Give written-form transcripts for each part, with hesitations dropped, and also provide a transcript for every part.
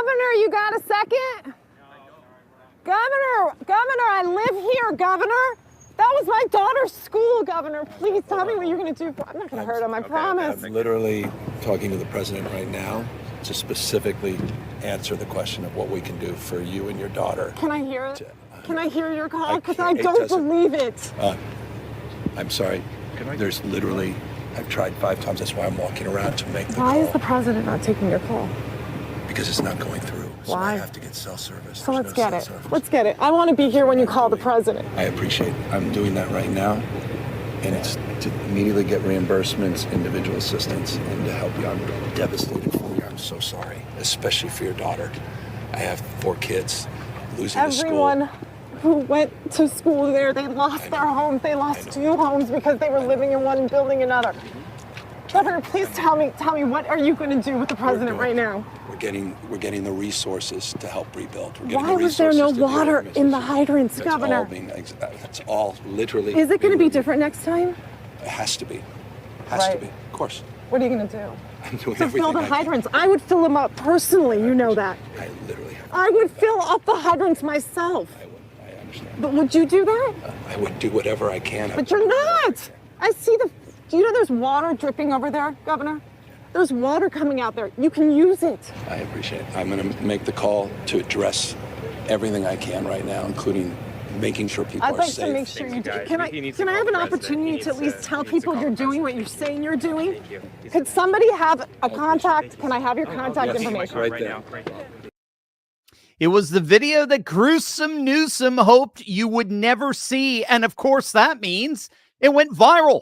Governor, you got a second? Governor, I live here, Governor. That was my daughter's school, Governor. Please tell me what you're going to do. I'm not going to hurt him, I promise. I'm literally talking to the president right now to specifically answer the question of what we can do for you and your daughter. Can I hear it? Can I hear your call? Because I don't believe it. I'm sorry. There's literally, I've tried 5 times. That's why I'm walking around to make the call. Why is the president not taking your call? Because it's not going through. So Why? I have to get cell service. So let's get it. Let's get it. I want to be here when you call the president. I appreciate it. I'm doing that right now. And it's to immediately get reimbursements, individual assistance, and to help you. I'm devastated for you. I'm so sorry, especially for your daughter. I have 4 kids losing the school. Everyone who went to school there, they lost their homes. They lost 2 homes because they were living in one and building another. Governor, please tell me, what are you going to do with the president right now? We're getting the resources to help rebuild. Why was there no water in the hydrants, Governor? That's all literally. Is it going to be different next time? It has to be. Has to be. Of course. What are you going to do? I'm doing to everything fill the hydrants. I would fill them up personally. You know that. I literally have. I would fill up the hydrants myself. I understand. But would you do that? I would do whatever I can. But you're not. I see the. Do you know there's water dripping over there, Governor? There's water coming out there. You can use it. I appreciate it. I'm going to make the call to address everything I can right now, including making sure people are safe. I'd like to make sure you do. Can I have an opportunity to at least tell people you're doing what you're saying you're doing? Could somebody have a contact? Can I have your contact information? Right there. It was the video that gruesome Newscum hoped you would never see. And of course, that means it went viral.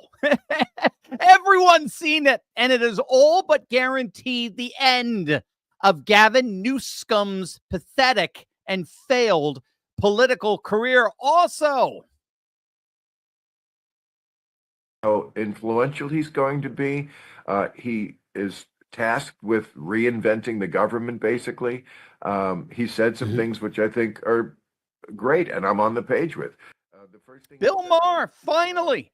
Everyone's seen it. And it is all but guaranteed the end of Gavin Newscum's pathetic and failed political career also. How influential he's going to be. He is tasked with reinventing the government, basically. He said some things which I think are great, and I'm on the page with. The first thing Bill Maher finally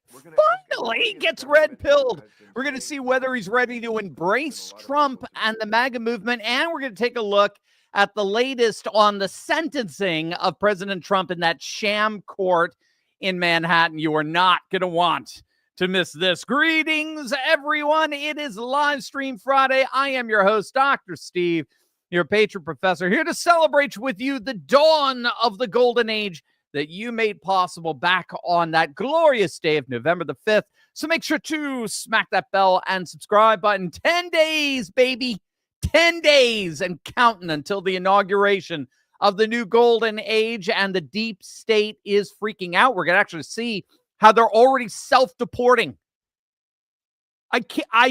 gets red-pilled. We're going to see whether he's ready to embrace Trump and the MAGA movement, and we're going to take a look at the latest on the sentencing of President Trump in that sham court in Manhattan. You are not going to want to miss this. Greetings, everyone. It is Live Stream Friday. I am your host, Dr. Steve, your Patriot Professor, here to celebrate with you the dawn of the golden age that you made possible back on that glorious day of November the 5th. So make sure to smack that bell and subscribe button. 10 days, baby. 10 days and counting until the inauguration of the new golden age, and the deep state is freaking out. We're going to actually see how they're already self-deporting. I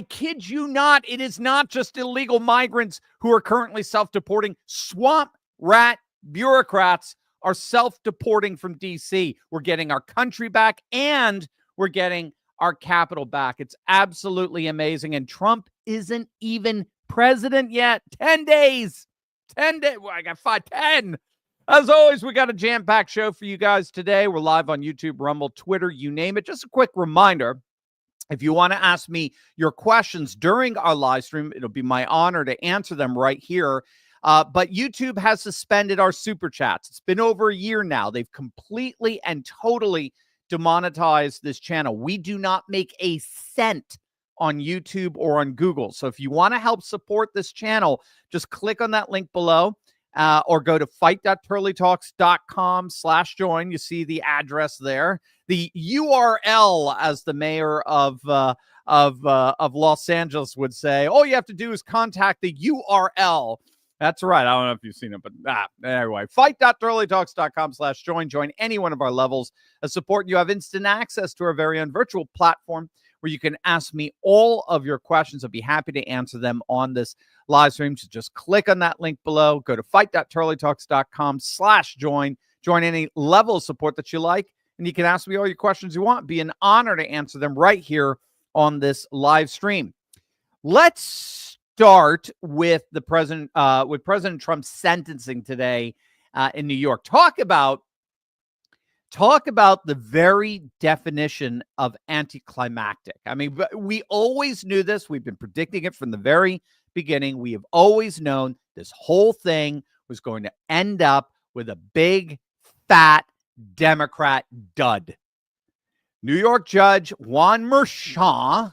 kid you not. It is not just illegal migrants who are currently self-deporting. Swamp rat bureaucrats are self-deporting from D.C. We're getting our country back, and we're getting our capital back. It's absolutely amazing, and Trump isn't even president yet. 10 days. 10 days. Well, I got 10. As always, we got a jam-packed show for you guys today. We're live on YouTube, Rumble, Twitter, you name it. Just a quick reminder, if you want to ask me your questions during our live stream, it'll be my honor to answer them right here. But YouTube has suspended our super chats. It's been over a year now. They've completely and totally demonetized this channel. We do not make a cent on YouTube or on Google. So if you want to help support this channel, just click on that link below or go to fight.turleytalks.com/join. You see the address there. The URL, as the mayor of Los Angeles would say, all you have to do is contact the URL. That's right. I don't know if you've seen it, but anyway, fight.turleytalks.com/join. Join any one of our levels of support. You have instant access to our very own virtual platform where you can ask me all of your questions. I'll be happy to answer them on this live stream. So just click on that link below. Go to fight.turleytalks.com/join. Join any level of support that you like, and you can ask me all your questions you want. Be an honor to answer them right here on this live stream. Let's start with the president, with President Trump's sentencing today in New York. Talk about the very definition of anticlimactic. I mean, we always knew this. We've been predicting it from the very beginning, we have always known this whole thing was going to end up with a big, fat Democrat dud. New York Judge Juan Merchan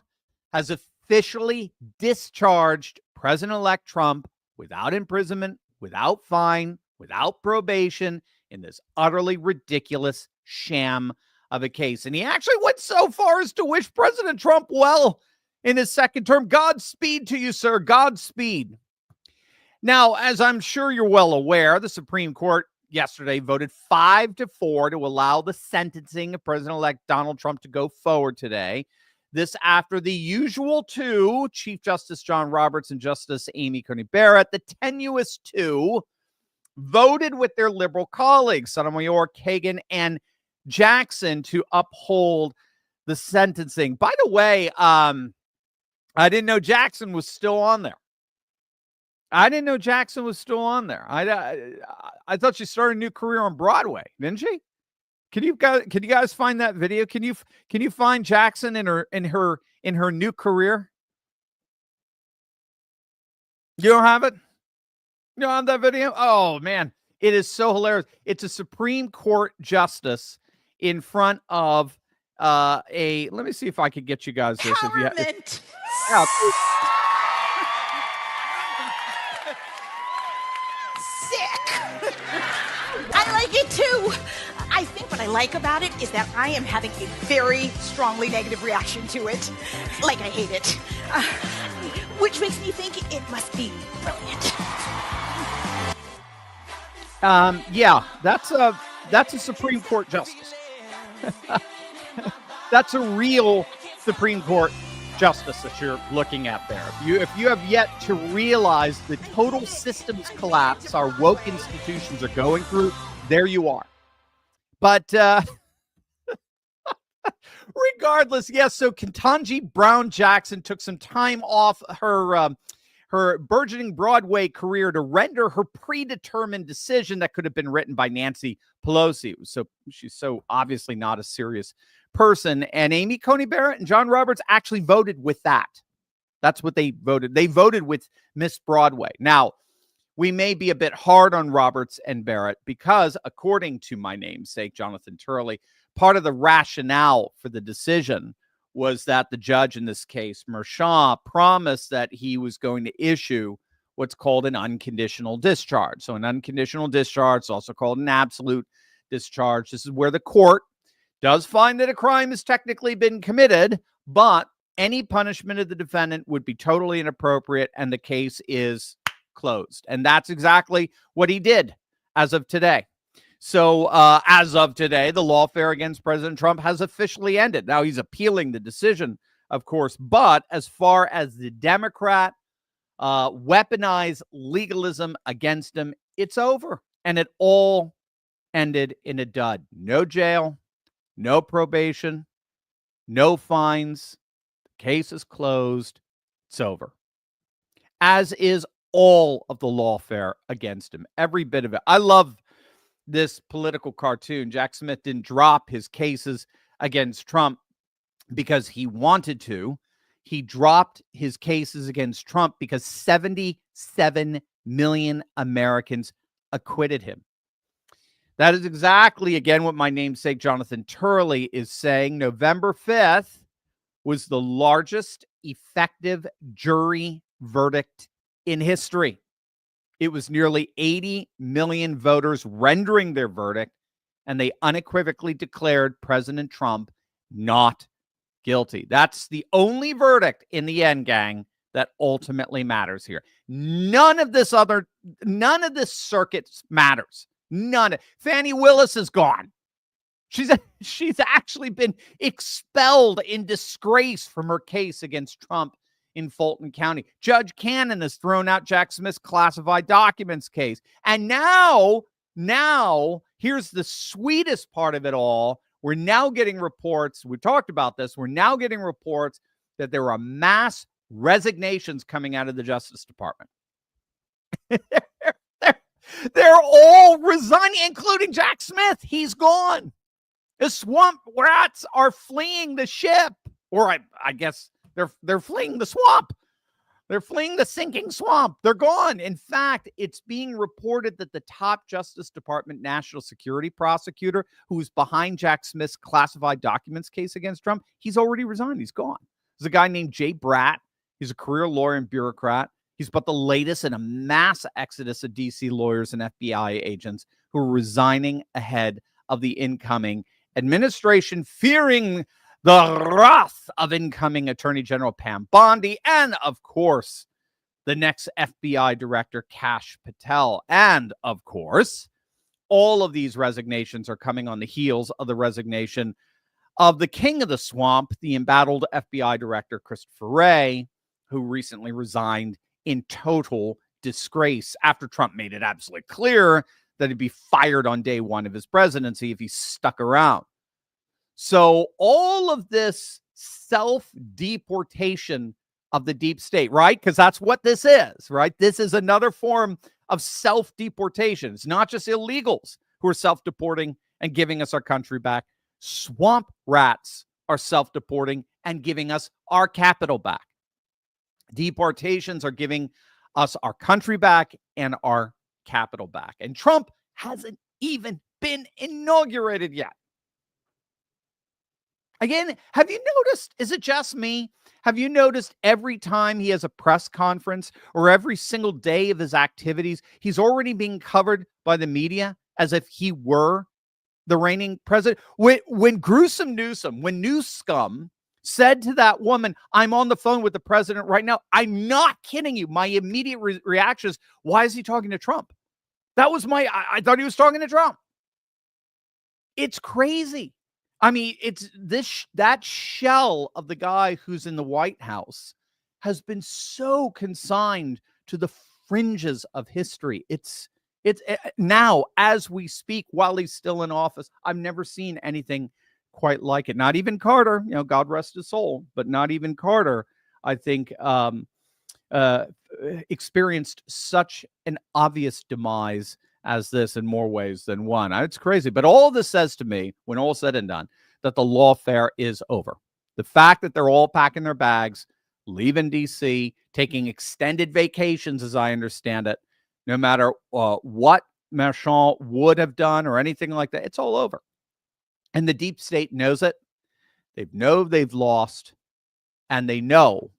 has officially discharged President-elect Trump without imprisonment, without fine, without probation in this utterly ridiculous sham of a case. And he actually went so far as to wish President Trump well in his second term. Godspeed to you, sir. Godspeed. Now, as I'm sure you're well aware, the Supreme Court yesterday voted 5-4 to allow the sentencing of President-elect Donald Trump to go forward today. This after the usual two, Chief Justice John Roberts and Justice Amy Coney Barrett, the tenuous two, voted with their liberal colleagues, Sotomayor, Kagan, and Jackson, to uphold the sentencing. By the way, I didn't know Jackson was still on there. I thought she started a new career on Broadway, didn't she? Can you guys find that video? Can you find Jackson in her new career? You don't have it? You don't have that video? Oh man, it is so hilarious. It's a Supreme Court justice in front of let me see if I could get you guys this. Sick. I like it too. I think what I like about it is that I am having a very strongly negative reaction to it. Like I hate it. Which makes me think it must be brilliant. Yeah, that's a Supreme Court justice. That's a real Supreme Court justice that you're looking at there. If you have yet to realize the total systems collapse our woke institutions are going through, there you are. But regardless, yes, so Ketanji Brown Jackson took some time off her burgeoning Broadway career to render her predetermined decision that could have been written by Nancy Pelosi. So she's so obviously not a serious person. And Amy Coney Barrett and John Roberts actually voted with that. That's what they voted. They voted with Miss Broadway. Now, we may be a bit hard on Roberts and Barrett because, according to my namesake, Jonathan Turley, part of the rationale for the decision was that the judge in this case, Merchan, promised that he was going to issue what's called an unconditional discharge. So an unconditional discharge is also called an absolute discharge. This is where the court does find that a crime has technically been committed, but any punishment of the defendant would be totally inappropriate and the case is closed. And that's exactly what he did as of today. So as of today, the lawfare against President Trump has officially ended. Now he's appealing the decision, of course, but as far as the Democrat weaponized legalism against him, it's over. And it all ended in a dud. No jail, no probation, no fines. The case is closed. It's over. As is all of the lawfare against him. Every bit of it. I love this political cartoon. Jack Smith didn't drop his cases against Trump because he wanted to. He dropped his cases against Trump because 77 million Americans acquitted him. That is exactly, again, what my namesake Jonathan Turley is saying. November 5th was the largest effective jury verdict in history. It was nearly 80 million voters rendering their verdict, and they unequivocally declared President Trump not guilty. That's the only verdict in the end, gang, that ultimately matters here. None of this circuit matters. None. Fannie Willis is gone. She's actually been expelled in disgrace from her case against Trump in Fulton County. Judge Cannon has thrown out Jack Smith's classified documents case. And now, here's the sweetest part of it all. We're now getting reports. We talked about this. We're now getting reports that there are mass resignations coming out of the Justice Department. They're all resigning, including Jack Smith. He's gone. The swamp rats are fleeing the ship. Or I guess they're fleeing the swamp. They're fleeing the sinking swamp. They're gone. In fact, it's being reported that the top Justice Department national security prosecutor, who's behind Jack Smith's classified documents case against Trump, he's already resigned. He's gone. There's a guy named Jay Bratt. He's a career lawyer and bureaucrat. He's but the latest in a mass exodus of D.C. lawyers and FBI agents who are resigning ahead of the incoming administration, fearing the wrath of incoming Attorney General Pam Bondi, and, of course, the next FBI Director, Kash Patel. And, of course, all of these resignations are coming on the heels of the resignation of the king of the swamp, the embattled FBI Director, Christopher Wray, who recently resigned in total disgrace after Trump made it absolutely clear that he'd be fired on day one of his presidency if he stuck around. So all of this self-deportation of the deep state, right? Because that's what this is, right? This is another form of self-deportation. It's not just illegals who are self-deporting and giving us our country back. Swamp rats are self-deporting and giving us our capital back. Deportations are giving us our country back and our capital back. And Trump hasn't even been inaugurated yet. Again, have you noticed, is it just me? Have you noticed every time he has a press conference or every single day of his activities, he's already being covered by the media as if he were the reigning president? When Gruesome Newsom, when Newscum said to that woman, I'm on the phone with the president right now, I'm not kidding you. My immediate reaction is, why is he talking to Trump? That was I thought he was talking to Trump. It's crazy. I mean, it's that shell of the guy who's in the White House has been so consigned to the fringes of history. It's now, as we speak, while he's still in office, I've never seen anything quite like it. Not even Carter, God rest his soul, but not even Carter, I think, experienced such an obvious demise as this in more ways than one. It's crazy. But all this says to me, when all said and done, that the lawfare is over. The fact that they're all packing their bags, leaving D.C., taking extended vacations, as I understand it, no matter what Mélenchon would have done or anything like that, it's all over. And the deep state knows it. They know they've lost, and we know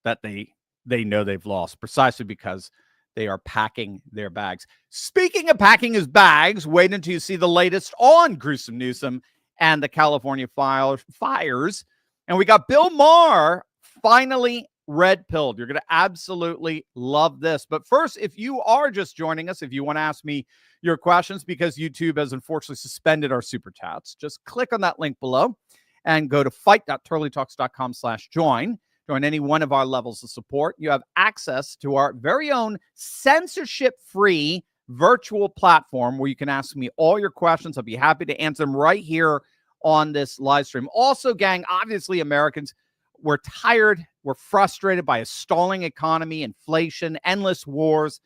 that they know they've lost precisely because they are packing their bags. Speaking of packing his bags, wait until you see the latest on Gruesome Newsom and the California fires. And we got Bill Maher finally red-pilled. You're going to absolutely love this. But first, if you are just joining us, if you want to ask me your questions, because YouTube has unfortunately suspended our super chats, just click on that link below and go to fight.turleytalks.com/join. Join any one of our levels of support. You have access to our very own censorship-free virtual platform where you can ask me all your questions. I'll be happy to answer them right here on this live stream. Also, gang, obviously Americans, we're tired, we're frustrated by a stalling economy, inflation, endless wars,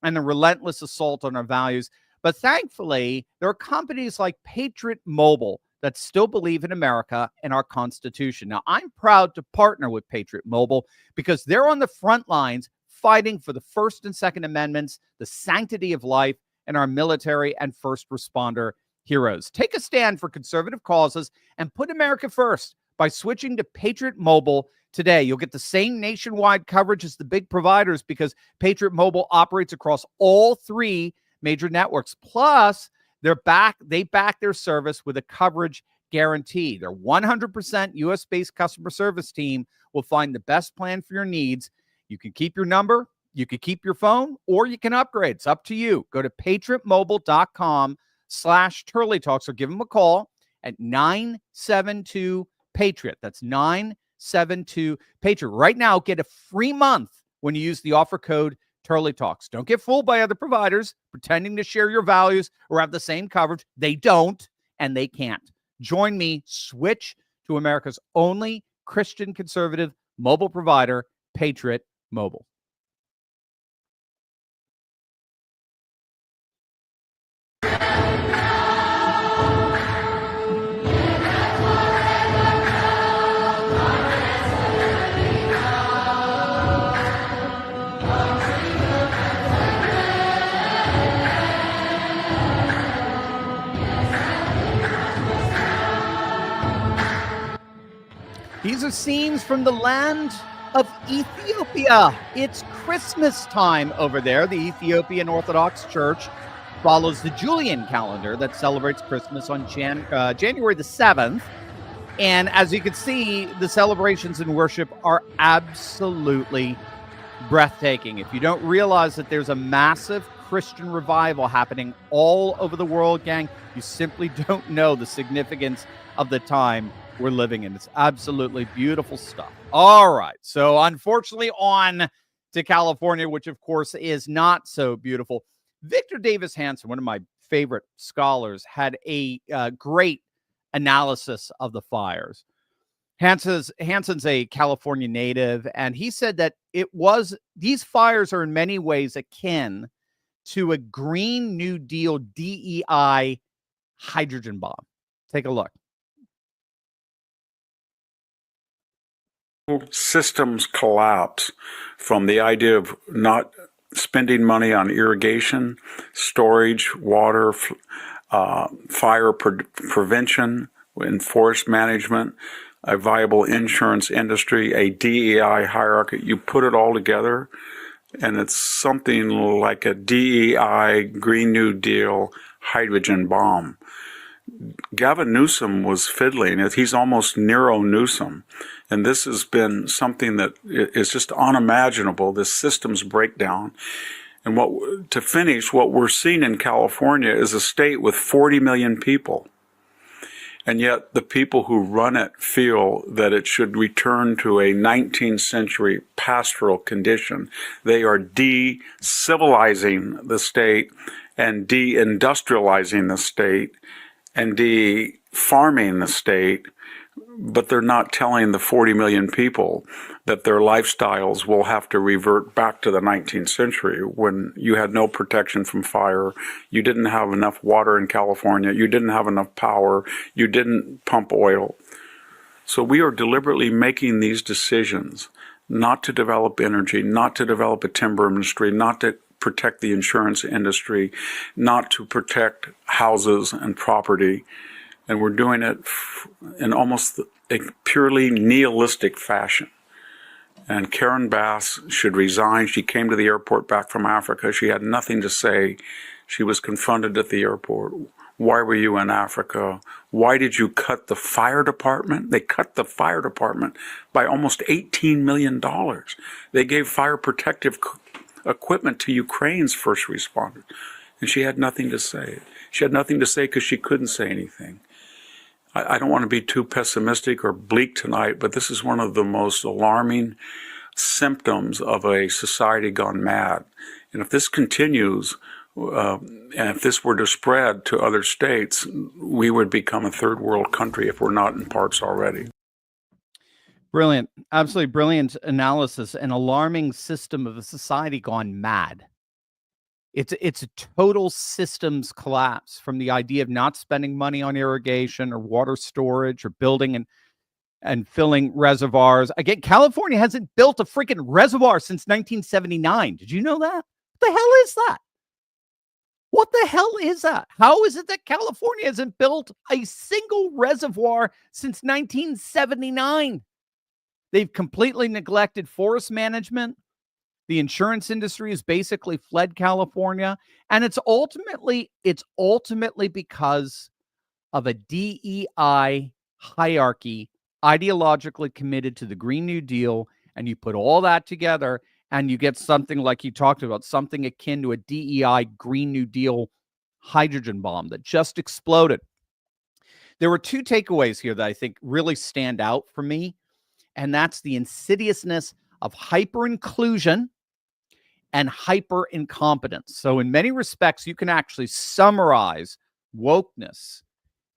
and the relentless assault on our values. But thankfully, there are companies like Patriot Mobile that still believe in America and our Constitution. Now, I'm proud to partner with Patriot Mobile because they're on the front lines fighting for the First and Second Amendments, the sanctity of life, and our military and first responder heroes. Take a stand for conservative causes and put America first by switching to Patriot Mobile today. You'll get the same nationwide coverage as the big providers because Patriot Mobile operates across all three major networks. Plus, they back their service with a coverage guarantee. Their 100% US-based customer service team will find the best plan for your needs. You can keep your number, you can keep your phone, or you can upgrade. It's up to you. Go to patriotmobile.com/TurleyTalks or give them a call at 972-PATRIOT. That's 972-PATRIOT. Right now, get a free month when you use the offer code Turley Talks. Don't get fooled by other providers pretending to share your values or have the same coverage. They don't, and they can't. Join me. Switch to America's only Christian conservative mobile provider, Patriot Mobile. are scenes from the land of Ethiopia. It's Christmas time over there. The Ethiopian Orthodox Church follows the Julian calendar that celebrates Christmas on January the 7th. And as you can see, the celebrations and worship are absolutely breathtaking. If you don't realize that there's a massive Christian revival happening all over the world, gang, you simply don't know the significance of the time we're living in. It's absolutely beautiful stuff. All right. So unfortunately, on to California, which of course is not so beautiful. Victor Davis Hanson, one of my favorite scholars, had a great analysis of the fires. Hanson's a California native, and he said that these fires are in many ways akin to a Green New Deal DEI hydrogen bomb. Take a look. Systems collapse from the idea of not spending money on irrigation, storage, water, fire prevention, and forest management, a viable insurance industry, a DEI hierarchy. You put it all together, and it's something like a DEI Green New Deal hydrogen bomb. Gavin Newsom was fiddling. He's almost Nero Newsom. And this has been something that is just unimaginable, this systems breakdown. And to finish, what we're seeing in California is a state with 40 million people. And yet the people who run it feel that it should return to a 19th century pastoral condition. They are de-civilizing the state and de-industrializing the state and de-farming the state, but they're not telling the 40 million people that their lifestyles will have to revert back to the 19th century when you had no protection from fire, you didn't have enough water in California, you didn't have enough power, you didn't pump oil. So we are deliberately making these decisions not to develop energy, not to develop a timber industry, not to protect the insurance industry, not to protect houses and property. And we're doing it in almost a purely nihilistic fashion. And Karen Bass should resign. She came to the airport back from Africa. She had nothing to say. She was confronted at the airport. Why were you in Africa? Why did you cut the fire department? They cut the fire department by almost $18 million. They gave fire protective equipment to Ukraine's first responders. And she had nothing to say. She had nothing to say because she couldn't say anything. I don't want to be too pessimistic or bleak tonight, but this is one of the most alarming symptoms of a society gone mad. And if this continues, and if this were to spread to other states, we would become a third world country if we're not in parts already. Brilliant. Absolutely brilliant analysis. An alarming system of a society gone mad. It's a total systems collapse from the idea of not spending money on irrigation or water storage or building and filling reservoirs. Again, California hasn't built a freaking reservoir since 1979. Did you know that? What the hell is that? What the hell is that? How is it that California hasn't built a single reservoir since 1979? They've completely neglected forest management. The insurance industry has basically fled California, and it's ultimately because of a DEI hierarchy ideologically committed to the Green New Deal, and you put all that together and you get something like you talked about, something akin to a DEI Green New Deal hydrogen bomb that just exploded. There were two takeaways here that I think really stand out for me, and that's the insidiousness of hyper-inclusion and hyper-incompetence. So in many respects, you can actually summarize wokeness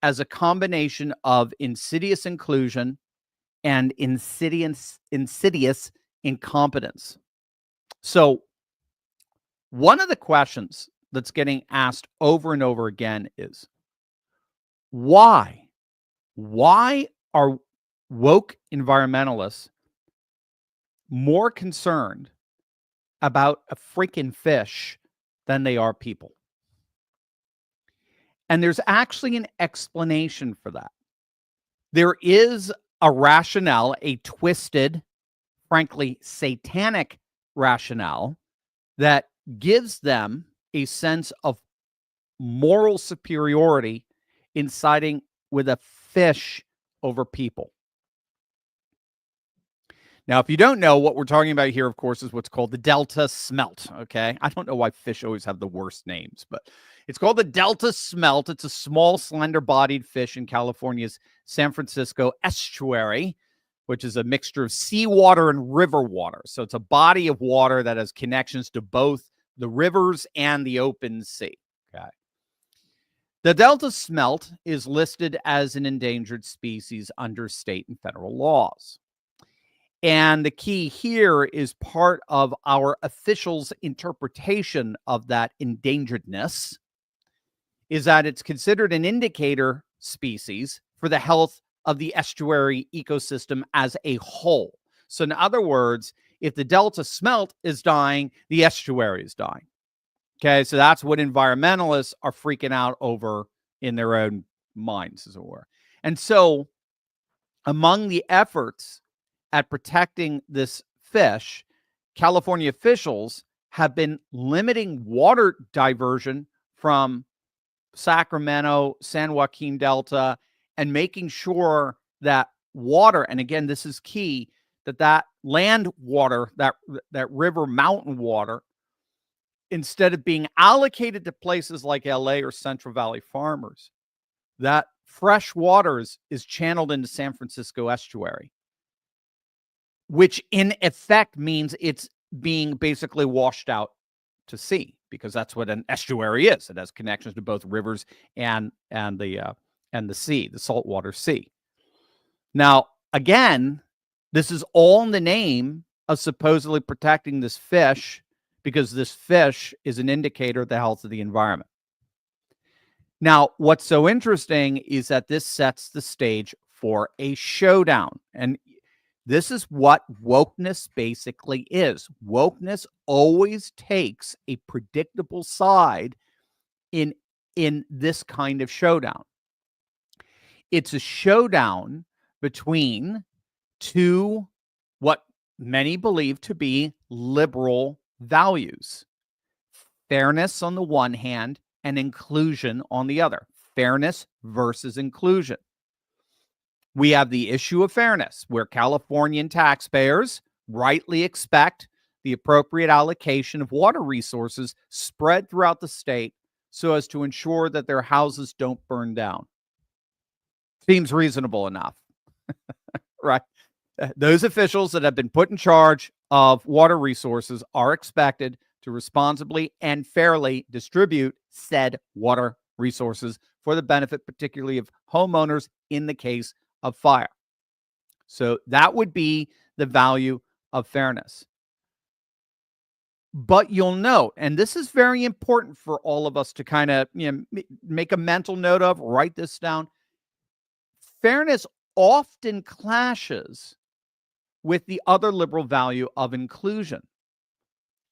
as a combination of insidious inclusion and insidious incompetence. So one of the questions that's getting asked over and over again is, why? Why are woke environmentalists more concerned about a freaking fish than they are people? And there's actually an explanation for that. There is a rationale, a twisted, frankly, satanic rationale that gives them a sense of moral superiority in siding with a fish over people. Now, if you don't know, what we're talking about here, of course, is what's called the Delta smelt, okay? I don't know why fish always have the worst names, but it's called the Delta smelt. It's a small, slender-bodied fish in California's San Francisco estuary, which is a mixture of seawater and river water. So it's a body of water that has connections to both the rivers and the open sea, okay? The Delta smelt is listed as an endangered species under state and federal laws. And the key here is part of our officials' interpretation of that endangeredness is that it's considered an indicator species for the health of the estuary ecosystem as a whole. So in other words, if the Delta smelt is dying, the estuary is dying. Okay, so that's what environmentalists are freaking out over in their own minds, as it were. And so among the efforts at protecting this fish, California officials have been limiting water diversion from Sacramento, San Joaquin Delta, and making sure that water, and again, this is key, that land water, that river mountain water, instead of being allocated to places like LA or Central Valley farmers, that fresh water is channeled into San Francisco estuary, which in effect means it's being basically washed out to sea, because that's what an estuary is. It has connections to both rivers and the sea, the saltwater sea. Now, again, this is all in the name of supposedly protecting this fish, because this fish is an indicator of the health of the environment. Now, what's so interesting is that this sets the stage for a showdown. And this is what wokeness basically is. Wokeness always takes a predictable side in this kind of showdown. It's a showdown between two, what many believe to be liberal values: fairness on the one hand and inclusion on the other. Fairness versus inclusion. We have the issue of fairness, where Californian taxpayers rightly expect the appropriate allocation of water resources spread throughout the state so as to ensure that their houses don't burn down. Seems reasonable enough, right? Those officials that have been put in charge of water resources are expected to responsibly and fairly distribute said water resources for the benefit particularly of homeowners in the case of fire. So that would be the value of fairness. But you'll note, and this is very important for all of us to kind of make a mental note of, write this down. Fairness often clashes with the other liberal value of inclusion.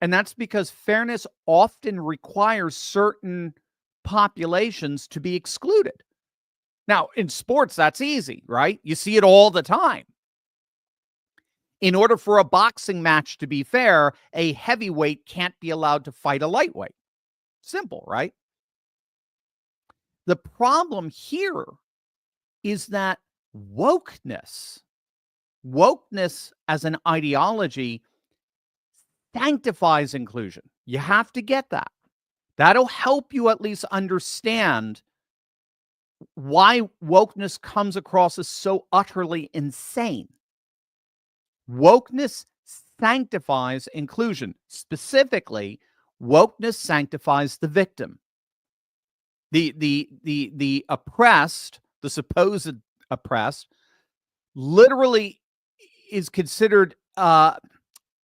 And that's because fairness often requires certain populations to be excluded. Now, in sports, that's easy, right? You see it all the time. In order for a boxing match to be fair, a heavyweight can't be allowed to fight a lightweight. Simple, right? The problem here is that wokeness as an ideology sanctifies inclusion. You have to get that. That'll help you at least understand why wokeness comes across as so utterly insane. Wokeness sanctifies inclusion. Specifically, wokeness sanctifies the victim. The oppressed, the supposed oppressed, literally is considered, the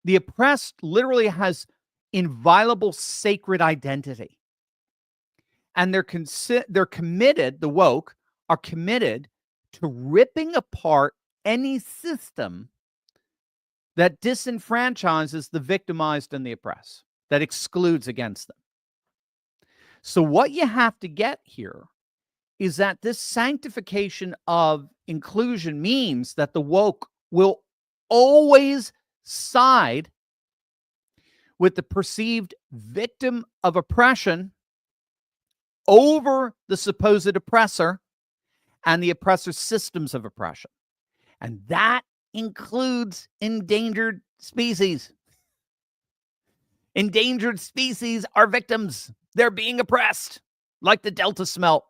oppressed literally has inviolable sacred identity. And they're committed, the woke are committed to ripping apart any system that disenfranchises the victimized and the oppressed, that excludes against them. So what you have to get here is that this sanctification of inclusion means that the woke will always side with the perceived victim of oppression over the supposed oppressor and the oppressor's systems of oppression. And that includes endangered species. Endangered species are victims. They're being oppressed, like the Delta smelt.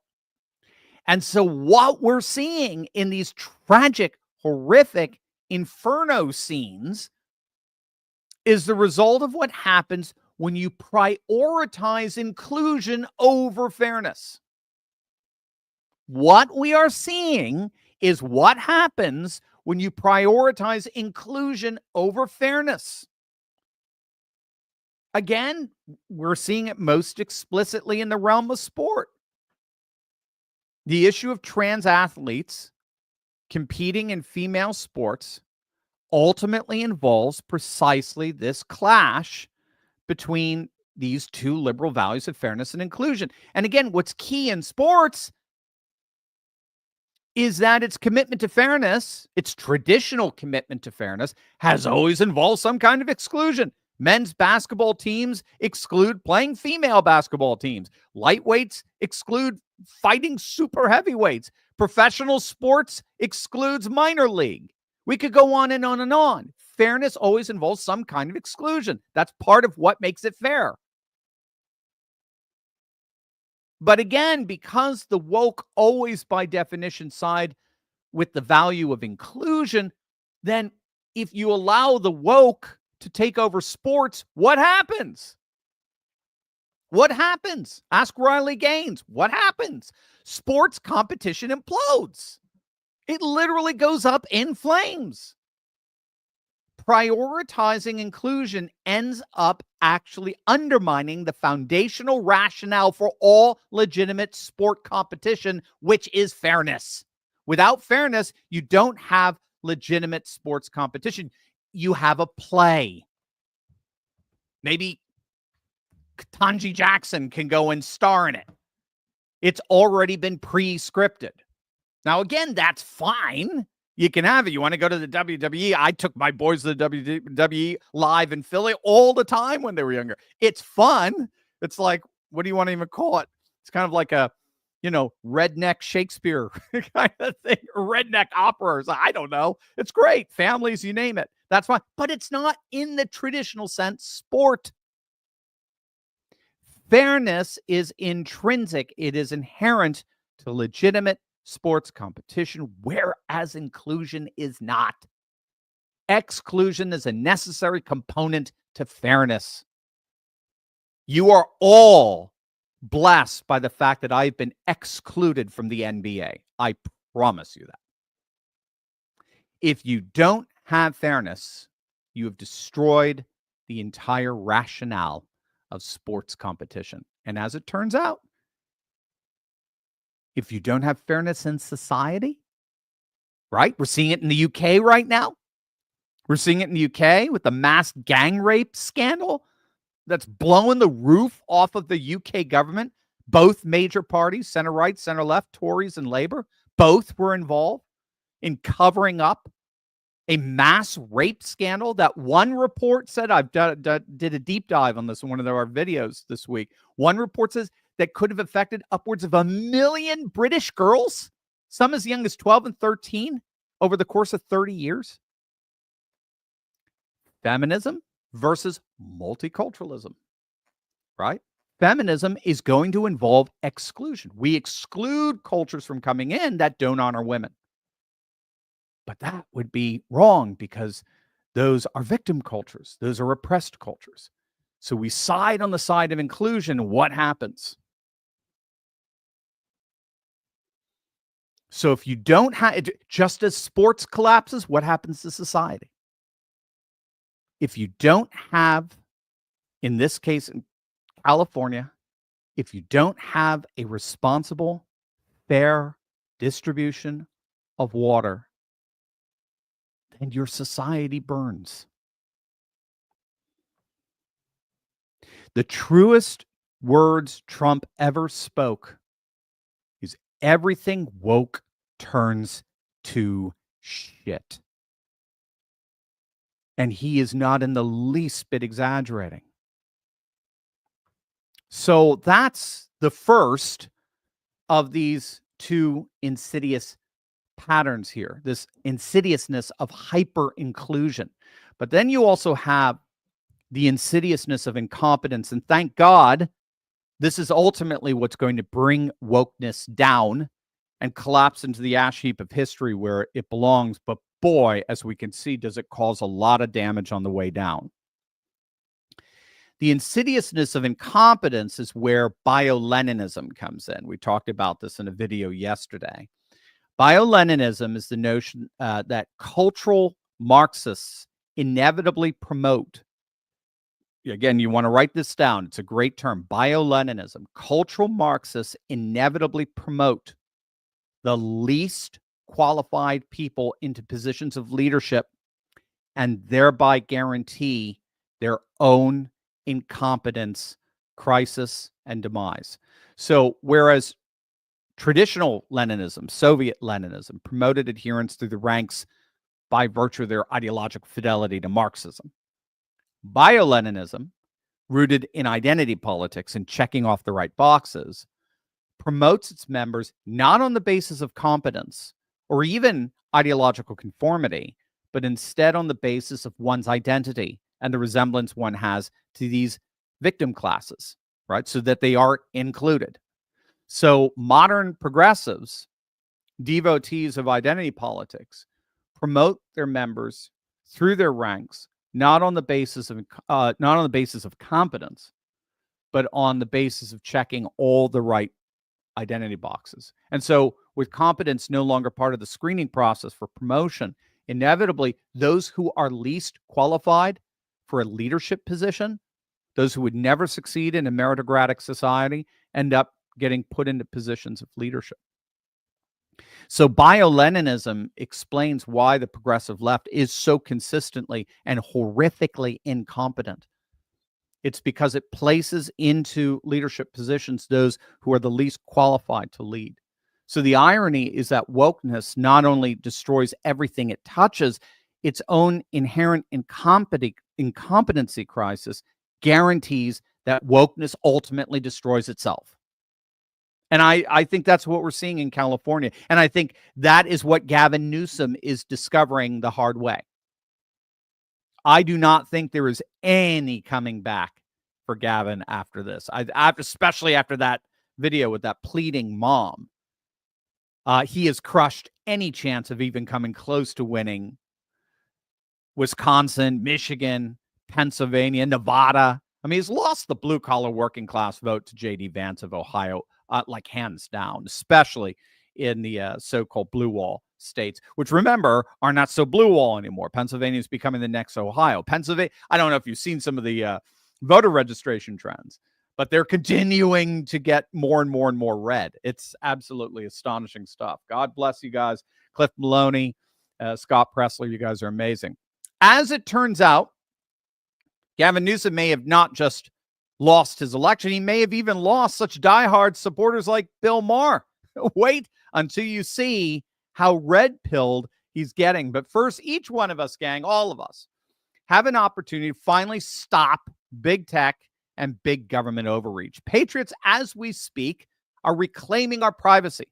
And so what we're seeing in these tragic, horrific inferno scenes is the result of what happens when you prioritize inclusion over fairness. What we are seeing is what happens when you prioritize inclusion over fairness. Again, we're seeing it most explicitly in the realm of sport. The issue of trans athletes competing in female sports ultimately involves precisely this clash between these two liberal values of fairness and inclusion. And again, what's key in sports is that its commitment to fairness, its traditional commitment to fairness, has always involved some kind of exclusion. Men's basketball teams exclude playing female basketball teams. Lightweights exclude fighting super heavyweights. Professional sports excludes minor league. We could go on and on and on. Fairness always involves some kind of exclusion. That's part of what makes it fair. But again, because the woke always by definition side with the value of inclusion, then if you allow the woke to take over sports, what happens? What happens? Ask Riley Gaines. What happens? Sports competition implodes. It literally goes up in flames. Prioritizing inclusion ends up actually undermining the foundational rationale for all legitimate sport competition, which is fairness. Without fairness, you don't have legitimate sports competition. You have a play. Maybe Ketanji Jackson can go and star in it. It's already been pre-scripted. Now, again, that's fine. You can have it. You want to go to the WWE? I took my boys to the WWE live in Philly all the time when they were younger. It's fun. It's like, what do you want to even call it? It's kind of like a, redneck Shakespeare kind of thing, or redneck operas. I don't know. It's great. Families, you name it. That's fine. But it's not in the traditional sense sport. Fairness is intrinsic. It is inherent to legitimate sports competition, whereas inclusion is not. Exclusion is a necessary component to fairness. You are all blessed by the fact that I've been excluded from the NBA. I promise you that. If you don't have fairness, you have destroyed the entire rationale of sports competition. And as it turns out, if you don't have fairness in society, right? We're seeing it in the UK right now. We're seeing it in the UK with the mass gang rape scandal that's blowing the roof off of the UK government. Both major parties, center right, center left, Tories and Labour, both were involved in covering up a mass rape scandal that one report said, I've did a deep dive on this in one of our videos this week. One report says that could have affected upwards of 1 million British girls, some as young as 12 and 13 over the course of 30 years. Feminism versus multiculturalism, right? Feminism is going to involve exclusion. We exclude cultures from coming in that don't honor women. But that would be wrong because those are victim cultures. Those are oppressed cultures. So we side on the side of inclusion. What happens? So if you don't have, just as sports collapses, what happens to society? If you don't have, in this case, in California, if you don't have a responsible, fair distribution of water, then your society burns. The truest words Trump ever spoke is everything woke turns to shit. And he is not in the least bit exaggerating. So that's the first of these two insidious patterns here, this insidiousness of hyper-inclusion. But then you also have the insidiousness of incompetence. And thank God, this is ultimately what's going to bring wokeness down and collapse into the ash heap of history where it belongs. But boy, as we can see, does it cause a lot of damage on the way down. The insidiousness of incompetence is where bioleninism comes in. We talked about this in a video yesterday. Bioleninism is the notion that cultural Marxists inevitably promote. Again, you want to write this down. It's a great term. Bioleninism. Cultural Marxists inevitably promote the least qualified people into positions of leadership and thereby guarantee their own incompetence, crisis, and demise. So whereas traditional Leninism, Soviet Leninism, promoted adherence through the ranks by virtue of their ideological fidelity to Marxism, Bioleninism, rooted in identity politics and checking off the right boxes, promotes its members not on the basis of competence or even ideological conformity, but instead on the basis of one's identity and the resemblance one has to these victim classes, right? So that they are included. So modern progressives, devotees of identity politics, promote their members through their ranks, not on the basis of competence, but on the basis of checking all the right identity boxes. And so with competence no longer part of the screening process for promotion, inevitably those who are least qualified for a leadership position, those who would never succeed in a meritocratic society, end up getting put into positions of leadership. So bioleninism explains why the progressive left is so consistently and horrifically incompetent. It's because it places into leadership positions those who are the least qualified to lead. So the irony is that wokeness not only destroys everything it touches, its own inherent incompetency crisis guarantees that wokeness ultimately destroys itself. And I think that's what we're seeing in California. And I think that is what Gavin Newsom is discovering the hard way. I do not think there is any coming back for Gavin after this. Especially after that video with that pleading mom. He has crushed any chance of even coming close to winning Wisconsin, Michigan, Pennsylvania, Nevada. I mean, he's lost the blue-collar working class vote to J.D. Vance of Ohio, like hands down, especially in the so-called blue wall states, which, remember, are not so blue wall anymore. Pennsylvania is becoming the next Ohio. Pennsylvania, I don't know if you've seen some of the voter registration trends, but they're continuing to get more and more and more red. It's absolutely astonishing stuff. God bless you guys. Cliff Maloney, Scott Pressler, you guys are amazing. As it turns out, Gavin Newsom may have not just lost his election, he may have even lost such diehard supporters like Bill Maher. Wait until you see how red-pilled he's getting. But first, each one of us, gang, all of us, have an opportunity to finally stop big tech and big government overreach. Patriots, as we speak, are reclaiming our privacy.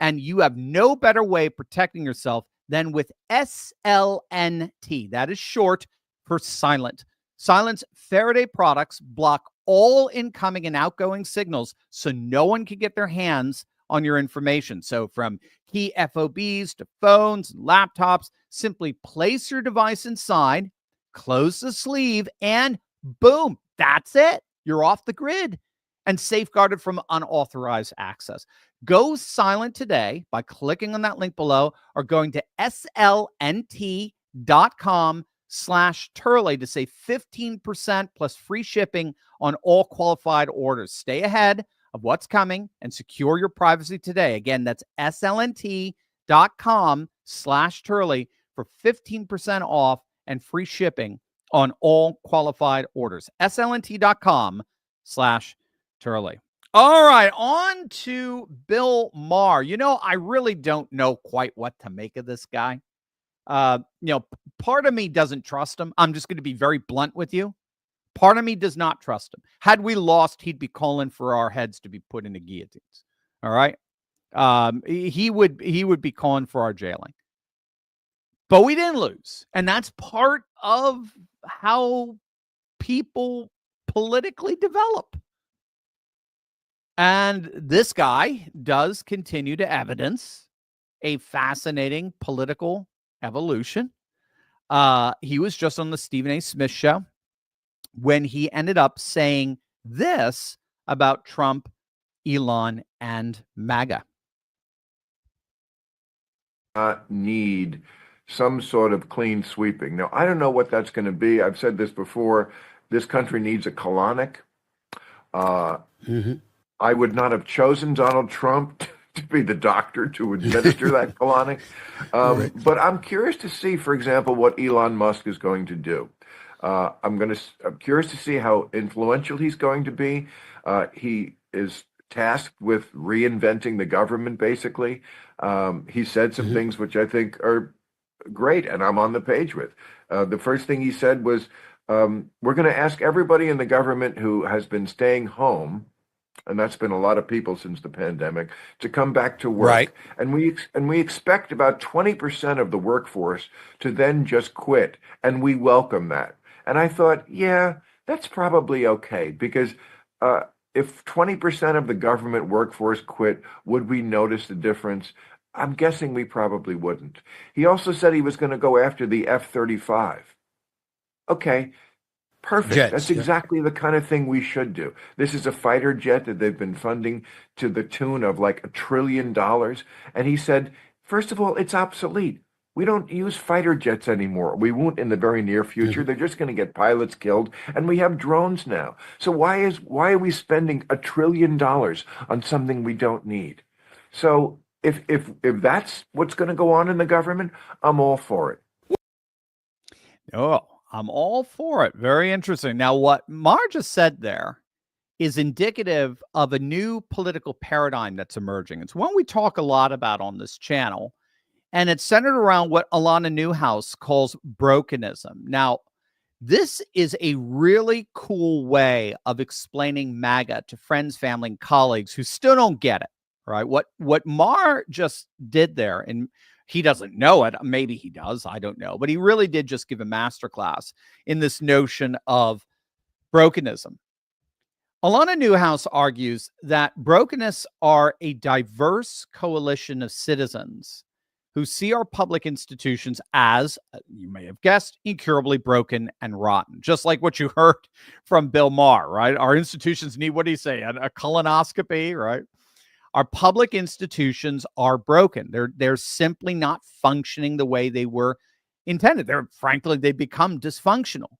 And you have no better way of protecting yourself than with SLNT. That is short for silent. Silent's Faraday products block all incoming and outgoing signals so no one can get their hands on your information. So from key FOBs to phones and laptops, simply place your device inside, close the sleeve, and boom, that's it. You're off the grid and safeguarded from unauthorized access. Go silent today by clicking on that link below or going to slnt.com/Turley to save 15% plus free shipping on all qualified orders. Stay ahead of what's coming and secure your privacy today. Again, that's slnt.com/Turley for 15% off and free shipping on all qualified orders. slnt.com/Turley. All right, on to Bill Maher. You know, I really don't know quite what to make of this guy. Part of me doesn't trust him. I'm just going to be very blunt with you. Part of me does not trust him. Had we lost, he'd be calling for our heads to be put into guillotines. All right. He would be calling for our jailing. But we didn't lose. And that's part of how people politically develop. And this guy does continue to evidence a fascinating political evolution. He was just on the Stephen A. Smith show when he ended up saying this about Trump, Elon, and MAGA. Need some sort of clean sweeping. Now, I don't know what that's going to be. I've said this before. This country needs a colonic. I would not have chosen Donald Trump to be the doctor to administer that colonic. But I'm curious to see, for example, what Elon Musk is going to do. I'm curious to see how influential he's going to be. He is tasked with reinventing the government, basically. He said some things which I think are great, and I'm on the page with. The first thing he said was, we're going to ask everybody in the government who has been staying home, and that's been a lot of people since the pandemic, to come back to work. Right. And we expect about 20% of the workforce to then just quit, and we welcome that. And I thought, yeah, that's probably okay, because if 20% of the government workforce quit, would we notice the difference? I'm guessing we probably wouldn't. He also said he was going to go after the F-35. Okay, perfect. Jets, That's yeah. exactly the kind of thing we should do. This is a fighter jet that they've been funding to the tune of like $1 trillion. And he said, first of all, it's obsolete. We don't use fighter jets anymore. We won't in the very near future. They're just going to get pilots killed, and we have drones now. So why are we spending $1 trillion on something we don't need? So if that's what's going to go on in the government, I'm all for it. Oh, I'm all for it. Very interesting. Now, what Maher just said there is indicative of a new political paradigm that's emerging. It's one we talk a lot about on this channel. And it's centered around what Alana Newhouse calls brokenism. Now, this is a really cool way of explaining MAGA to friends, family, and colleagues who still don't get it, right? What Maher just did there, and he doesn't know it. Maybe he does. I don't know. But he really did just give a masterclass in this notion of brokenism. Alana Newhouse argues that brokenists are a diverse coalition of citizens who see our public institutions as, you may have guessed, incurably broken and rotten. Just like what you heard from Bill Maher, right? Our institutions need, what do you say, a colonoscopy, right? Our public institutions are broken. They're simply not functioning the way they were intended. Frankly, they become dysfunctional.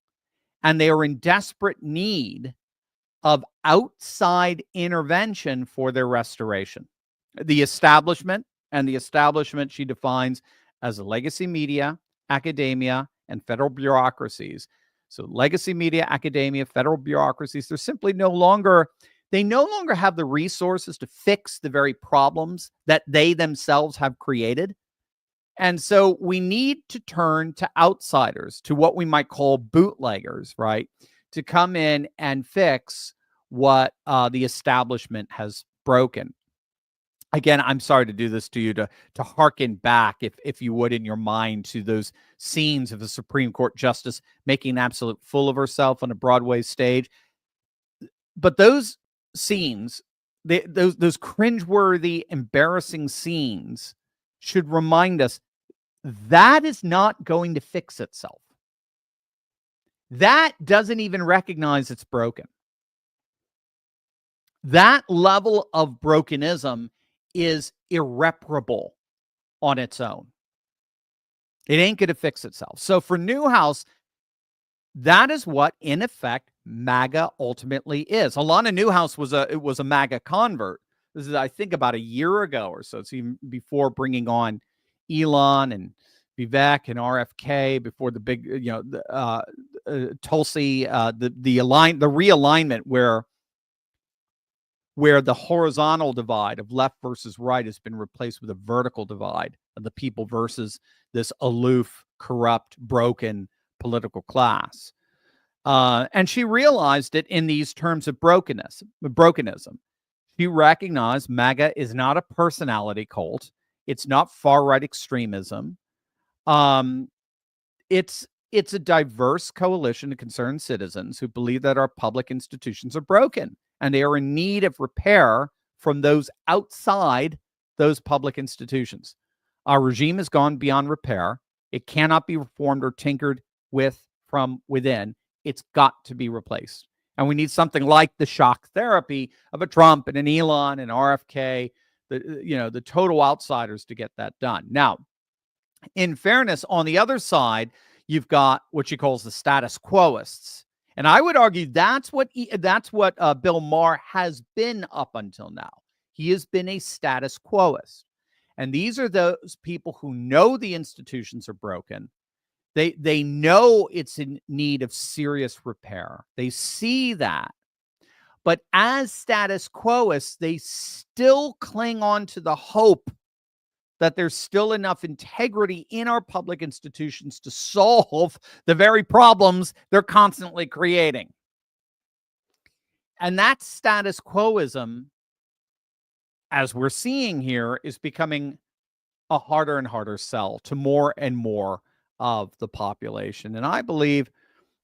And they are in desperate need of outside intervention for their restoration. The establishment she defines as legacy media, academia, and federal bureaucracies. So legacy media, academia, federal bureaucracies, they're simply no longer have the resources to fix the very problems that they themselves have created. And so we need to turn to outsiders, to what we might call bootleggers, right? To come in and fix what the establishment has broken. Again, I'm sorry to do this to you, to hearken back, if you would, in your mind, to those scenes of a Supreme Court justice making an absolute fool of herself on a Broadway stage. But those scenes, those cringeworthy, embarrassing scenes, should remind us that is not going to fix itself. That doesn't even recognize it's broken. That level of brokenism is irreparable on its own. It ain't going to fix itself. So for Newhouse, that is what, in effect, MAGA ultimately is. Alana Newhouse was a MAGA convert. This is, I think, about a year ago or so. It's even before bringing on Elon and Vivek and RFK, before the big, Tulsi, the realignment where where the horizontal divide of left versus right has been replaced with a vertical divide of the people versus this aloof, corrupt, broken political class. And she realized it in these terms of brokenism. She recognized MAGA is not a personality cult. It's not far-right extremism. It's a diverse coalition of concerned citizens who believe that our public institutions are broken and they are in need of repair from those outside those public institutions. Our regime has gone beyond repair. It cannot be reformed or tinkered with from within. It's got to be replaced. And we need something like the shock therapy of a Trump and an Elon and RFK, the total outsiders to get that done. Now, in fairness, on the other side, you've got what she calls the status quoists. And I would argue that's what Bill Maher has been up until now. He has been a status quoist. And these are those people who know the institutions are broken. They know it's in need of serious repair. They see that. But as status quoists, they still cling on to the hope that there's still enough integrity in our public institutions to solve the very problems they're constantly creating. And that status quoism, as we're seeing here, is becoming a harder and harder sell to more and more of the population. And I believe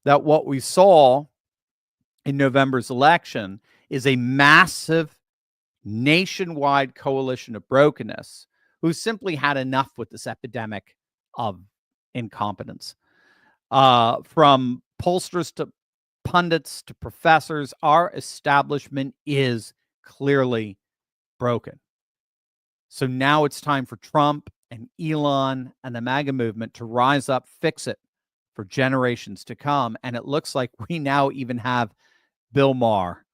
that what we saw in November's election is a massive nationwide coalition of brokenness who simply had enough with this epidemic of incompetence. From pollsters to pundits to professors, our establishment is clearly broken. So now it's time for Trump and Elon and the MAGA movement to rise up, fix it for generations to come. And it looks like we now even have Bill Maher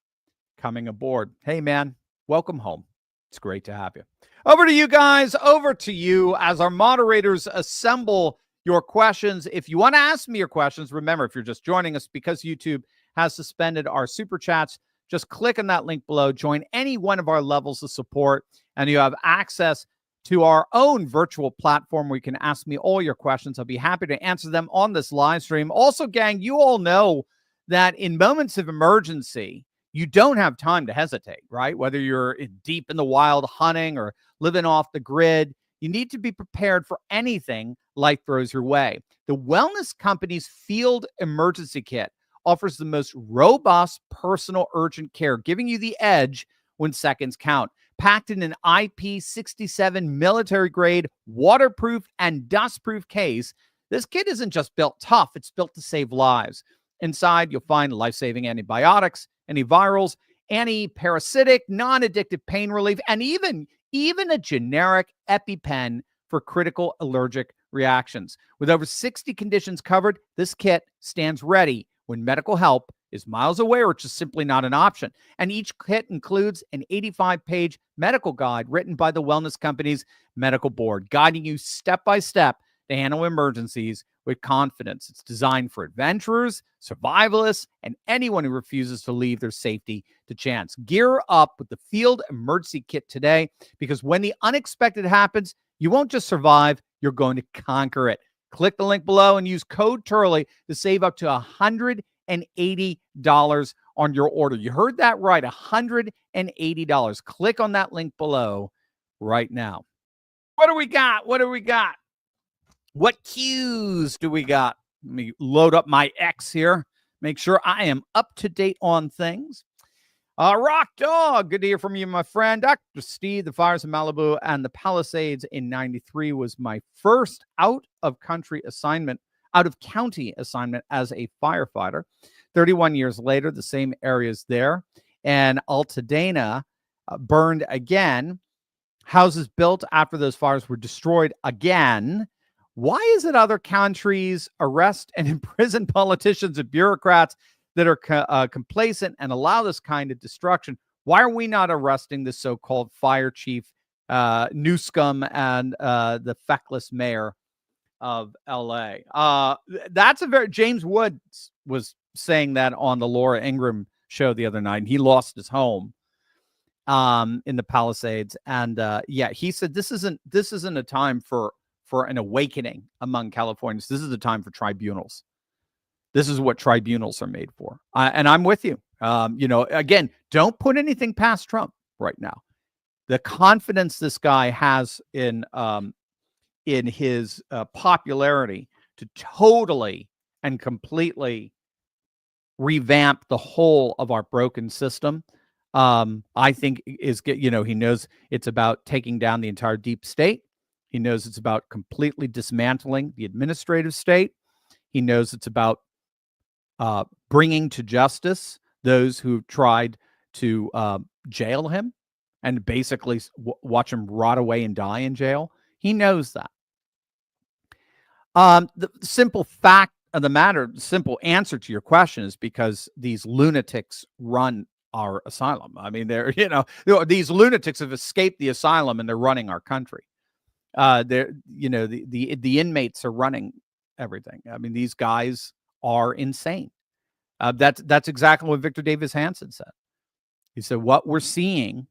coming aboard. Hey, man, welcome home. It's great to have you. Over to you guys, over to you as our moderators assemble your questions. If you want to ask me your questions, remember, if you're just joining us, because YouTube has suspended our super chats, just click on that link below, join any one of our levels of support, and you have access to our own virtual platform where you can ask me all your questions. I'll be happy to answer them on this live stream. Also, gang, you all know that in moments of emergency, you don't have time to hesitate, right? Whether you're deep in the wild hunting or living off the grid, you need to be prepared for anything life throws your way. The Wellness Company's Field Emergency Kit offers the most robust personal urgent care, giving you the edge when seconds count. Packed in an IP67 military-grade, waterproof, and dustproof case, this kit isn't just built tough, it's built to save lives. Inside, you'll find life-saving antibiotics, antivirals, anti-parasitic, non-addictive pain relief, and even a generic EpiPen for critical allergic reactions. With over 60 conditions covered, this kit stands ready when medical help is miles away or just simply not an option. And each kit includes an 85-page medical guide written by the Wellness Company's medical board, guiding you step-by-step to handle emergencies with confidence. It's designed for adventurers, survivalists, and anyone who refuses to leave their safety to chance. Gear up with the Field Emergency Kit today, because when the unexpected happens, you won't just survive, you're going to conquer it. Click the link below and use code Turley to save up to $180 on your order. You heard that right, $180. Click on that link below right now. What do we got? What do we got? What cues do we got? Let me load up my X here. Make sure I am up to date on things. Rock Dog, good to hear from you, my friend. Dr. Steve, the fires in Malibu and the Palisades in '93 was my first out-of-county assignment as a firefighter. 31 years later, the same areas there. And Altadena burned again. Houses built after those fires were destroyed again. Why is it other countries arrest and imprison politicians and bureaucrats that are complacent and allow this kind of destruction? Why are we not arresting the so-called fire chief, Newscum, and the feckless mayor of L.A.? James Woods was saying that on the Laura Ingraham show the other night, and he lost his home. in the Palisades, and yeah, he said this isn't a time for an awakening among Californians. This is a time for tribunals. This is what tribunals are made for. And I'm with you. Again, don't put anything past Trump right now. The confidence this guy has in his popularity to totally and completely revamp the whole of our broken system, I think he knows it's about taking down the entire deep state. He knows it's about completely dismantling the administrative state. He knows it's about bringing to justice those who tried to jail him and basically watch him rot away and die in jail. He knows that. The simple fact of the matter, the simple answer to your question is because these lunatics run our asylum. I mean, these lunatics have escaped the asylum and they're running our country. The inmates are running everything. I mean, these guys are insane. That's exactly what Victor Davis Hanson said. He said, what we're seeing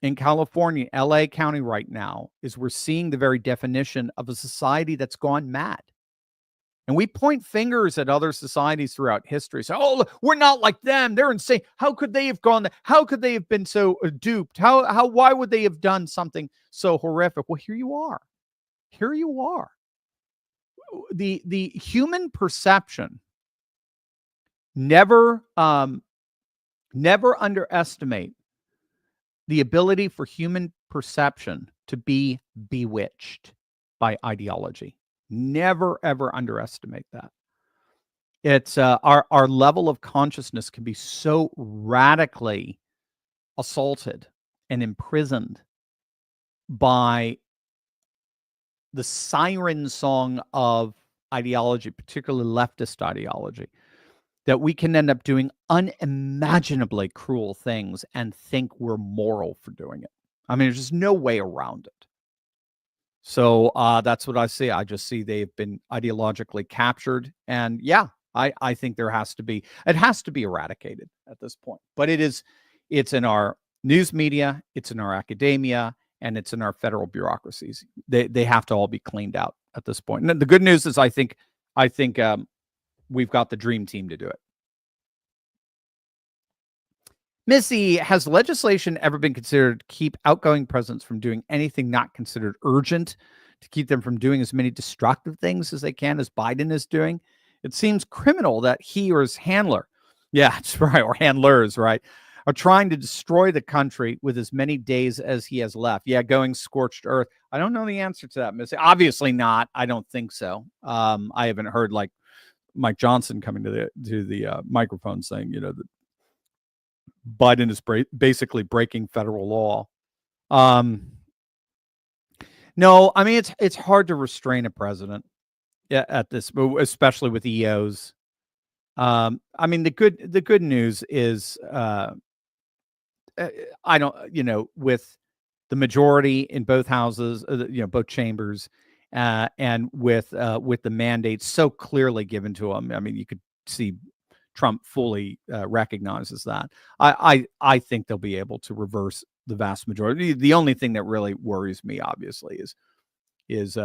in California, LA County right now, is we're seeing the very definition of a society that's gone mad. And we point fingers at other societies throughout history. So, oh, we're not like them. They're insane. How could they have gone? How could they have been so duped? Why would they have done something so horrific? Well, here you are. Here you are. The human perception, never underestimate the ability for human perception to be bewitched by ideology. Never, ever underestimate that. It's our level of consciousness can be so radically assaulted and imprisoned by the siren song of ideology, particularly leftist ideology, that we can end up doing unimaginably cruel things and think we're moral for doing it. I mean, there's just no way around it. So that's what I see. I just see they've been ideologically captured. And yeah, I think it has to be eradicated at this point. But it's in our news media, it's in our academia, and it's in our federal bureaucracies. They have to all be cleaned out at this point. And the good news is I think we've got the dream team to do it. Missy, has legislation ever been considered to keep outgoing presidents from doing anything not considered urgent, to keep them from doing as many destructive things as they can as Biden is doing? It seems criminal that he or his handler, yeah, that's right, or handlers, right, are trying to destroy the country with as many days as he has left. Yeah, going scorched earth. I don't know the answer to that, Missy. Obviously not. I don't think so. I haven't heard like Mike Johnson coming to the microphone saying, that Biden is basically breaking federal law. No, I mean, it's hard to restrain a president at this, especially with EOs. I mean, the good news is, I don't, with the majority in both houses, both chambers, and with the mandates so clearly given to him. I mean, you could see Trump fully recognizes that. I think they'll be able to reverse the vast majority. The only thing that really worries me, obviously, is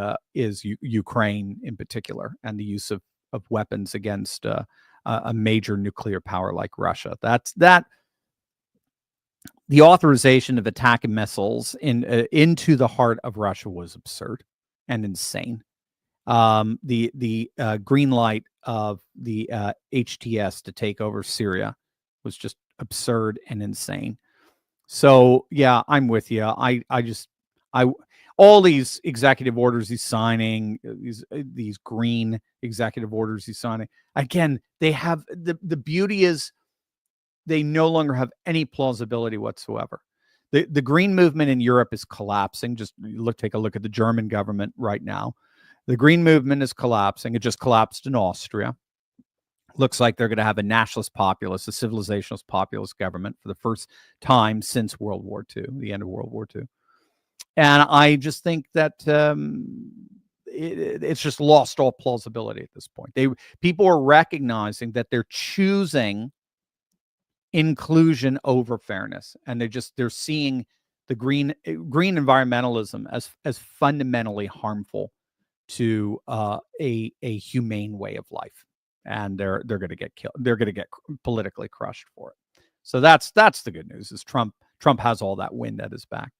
Ukraine in particular, and the use of weapons against a major nuclear power like Russia. That the authorization of attacking missiles into the heart of Russia was absurd and insane. The green light of the HTS to take over Syria was just absurd and insane. So yeah, I'm with you. All these executive orders he's signing, these green executive orders he's signing, again, they have the beauty is they no longer have any plausibility whatsoever. The green movement in Europe is collapsing. Just take a look at the German government right now. The green movement is collapsing. It just collapsed in Austria. Looks like they're going to have a nationalist populist, a civilizationalist populist government for the first time since World War II, the end of World War II. And I just think that it's just lost all plausibility at this point. People are recognizing that they're choosing inclusion over fairness, and they're seeing the green environmentalism as fundamentally harmful to a humane way of life, and they're going to get killed. They're going to get politically crushed for it. So that's the good news, is Trump has all that wind at his back.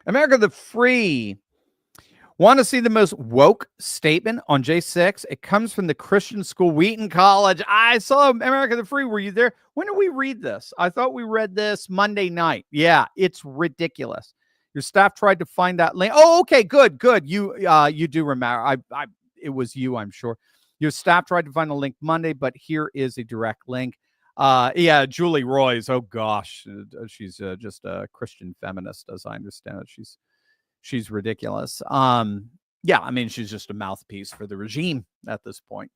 America the Free. Want to see the most woke statement on J6? It comes from the Christian school, Wheaton College. I saw America the Free. Were you there? When did we read this? I thought we read this Monday night. Yeah, it's ridiculous. Your staff tried to find that link. Oh, okay, good. You do remember. It was you, I'm sure. Your staff tried to find a link Monday, but here is a direct link. Yeah, Julie Roys. Oh gosh, she's just a Christian feminist, as I understand it. She's ridiculous. Yeah, I mean, she's just a mouthpiece for the regime at this point,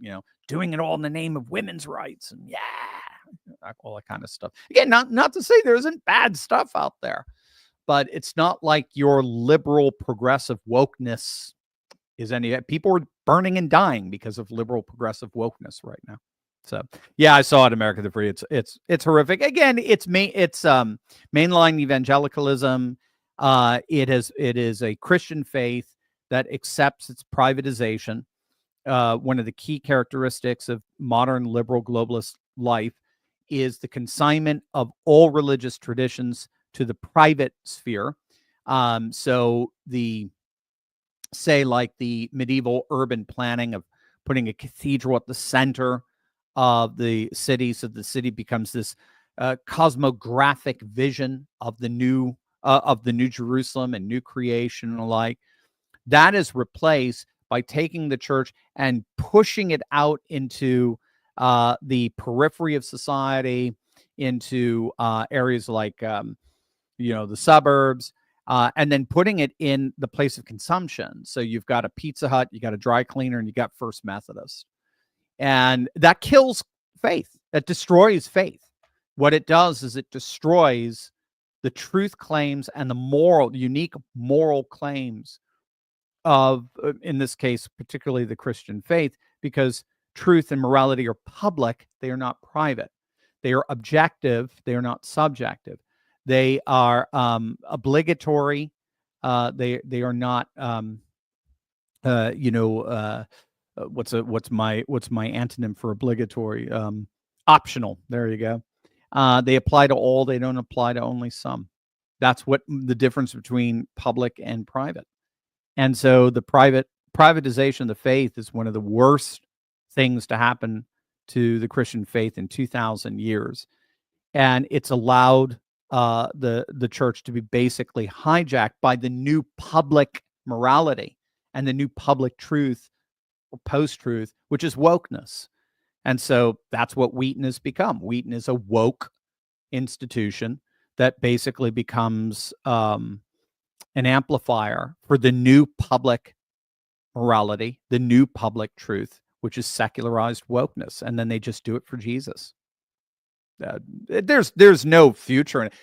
doing it all in the name of women's rights and all that kind of stuff. Again, not to say there isn't bad stuff out there, but it's not like your liberal progressive wokeness is any. People are burning and dying because of liberal progressive wokeness right now. So yeah, I saw it, America the Free. It's horrific. Again, it's mainline evangelicalism. It is a Christian faith that accepts its privatization. One of the key characteristics of modern liberal globalist life is the consignment of all religious traditions to the private sphere. So like the medieval urban planning of putting a cathedral at the center of the city, so the city becomes this cosmographic vision of the new Jerusalem and new creation and alike. That is replaced by taking the church and pushing it out into the periphery of society, into areas like the suburbs, and then putting it in the place of consumption. So you've got a Pizza Hut, you got a dry cleaner, and you got First Methodist. And that kills faith. That destroys faith. What it does is it destroys the truth claims and the unique moral claims of, in this case, particularly the Christian faith, because truth and morality are public. They are not private. They are objective. They are not subjective. They are obligatory. They are not what's my antonym for obligatory? Optional. There you go. They apply to all. They don't apply to only some. That's what the difference between public and private. And so the privatization of the faith is one of the worst things to happen to the Christian faith in 2,000 years. And it's allowed the church to be basically hijacked by the new public morality and the new public truth or post-truth, which is wokeness. And so that's what Wheaton has become. Wheaton is a woke institution that basically becomes an amplifier for the new public morality, the new public truth, which is secularized wokeness. And then they just do it for Jesus. There's no future in it.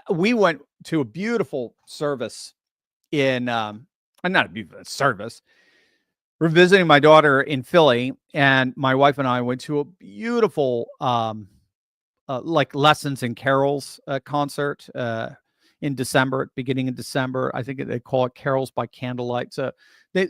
We went to a beautiful service in not a beautiful service. We're visiting my daughter in Philly, and my wife and I went to a beautiful like lessons and carols concert in December, beginning in December. I think they call it Carols by Candlelight. So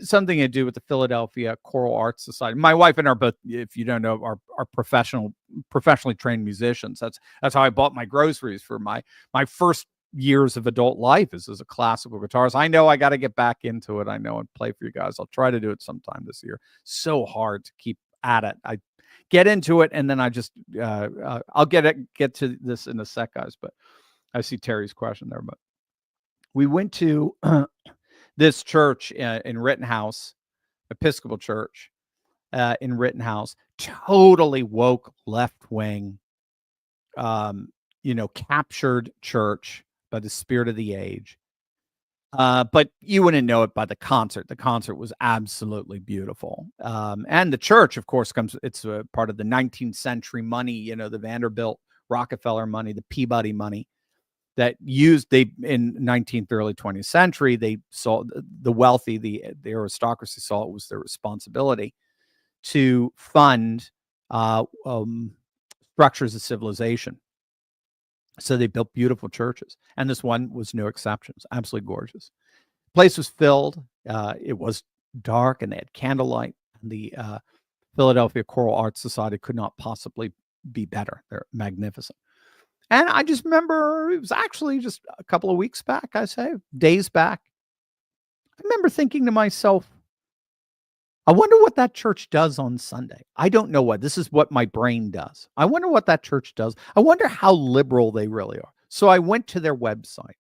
something to do with the Philadelphia Choral Arts Society. My wife and I are both, if you don't know, are professionally trained musicians. That's how I bought my groceries for my first years of adult life is as a classical guitarist. I know I got to get back into it. I know and play for you guys. I'll try to do it sometime this year. So hard to keep at it. I get into it and then I just I'll get to this in a sec, guys. But I see Terry's question there. But we went to this church in Rittenhouse, Episcopal Church in Rittenhouse, totally woke, left wing, captured church by the spirit of the age. But you wouldn't know it by the concert. The concert was absolutely beautiful. And the church, of course, it's a part of the 19th century money, the Vanderbilt, Rockefeller money, the Peabody money that in 19th, early 20th century, they saw the wealthy, the aristocracy saw it was their responsibility to fund uh, structures of civilization. So they built beautiful churches, and this one was no exception. It was absolutely gorgeous. Place was filled. It was dark, and they had candlelight. And the Philadelphia Choral Arts Society could not possibly be better. They're magnificent. And I just remember it was actually just a couple of weeks back, I say, days back. I remember thinking to myself, I wonder what that church does on Sunday. I don't know what. This is what my brain does. I wonder what that church does. I wonder how liberal they really are. So I went to their website.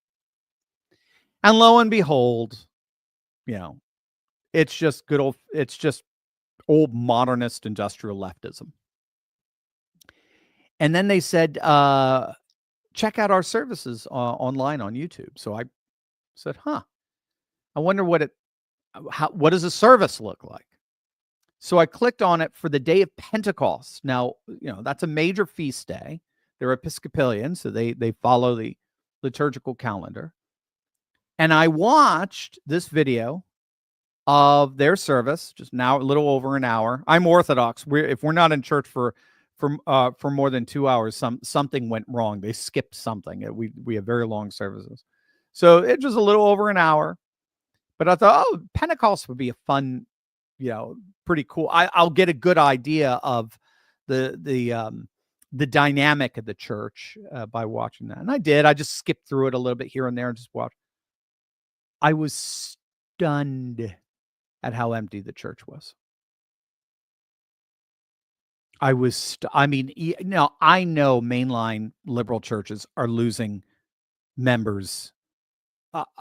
And lo and behold, it's just old modernist industrial leftism. And then they said, check out our services online on YouTube. So I said, I wonder what does a service look like? So I clicked on it for the day of Pentecost. Now, that's a major feast day. They're Episcopalian, so they follow the liturgical calendar. And I watched this video of their service, just now a little over an hour. I'm Orthodox. If we're not in church for more than 2 hours, something went wrong. They skipped something. We have very long services. So it was a little over an hour. But I thought, Pentecost would be a fun, pretty cool. I'll get a good idea of the dynamic of the church by watching that. And I did. I just skipped through it a little bit here and there and just watched. I was stunned at how empty the church was. I know mainline liberal churches are losing members.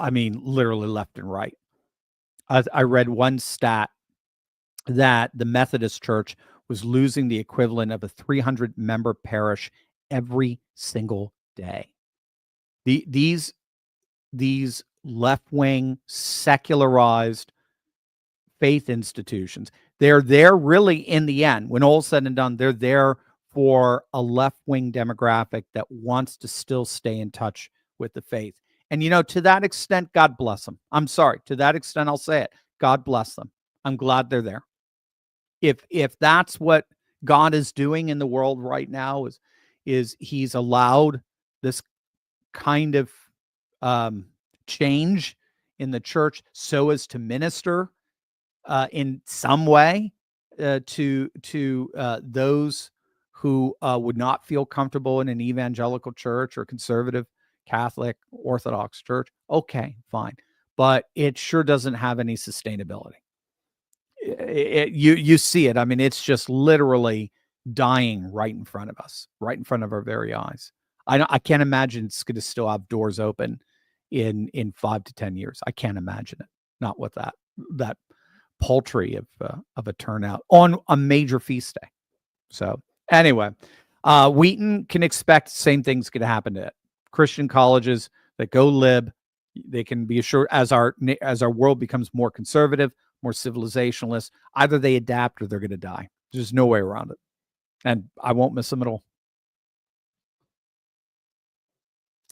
Literally left and right. I read one stat that the Methodist Church was losing the equivalent of a 300-member parish every single day. These left-wing, secularized faith institutions, they're there really in the end. When all's said and done, they're there for a left-wing demographic that wants to still stay in touch with the faith. And, to that extent, God bless them. I'm sorry. To that extent, I'll say it. God bless them. I'm glad they're there. If that's what God is doing in the world right now, is he's allowed this kind of change in the church so as to minister in some way to those who would not feel comfortable in an evangelical church or conservative Catholic Orthodox church. Okay, fine. But it sure doesn't have any sustainability. You see it. It's just literally dying right in front of us, right in front of our very eyes. I can't imagine it's going to still have doors open in 5 to 10 years. I can't imagine it. Not with that paltry of a turnout on a major feast day. So anyway, Wheaton can expect the same thing's going to happen to Christian colleges that go lib. They can be assured as our world becomes more conservative, more civilizationalist, either they adapt or they're going to die. There's no way around it. And I won't miss them at all.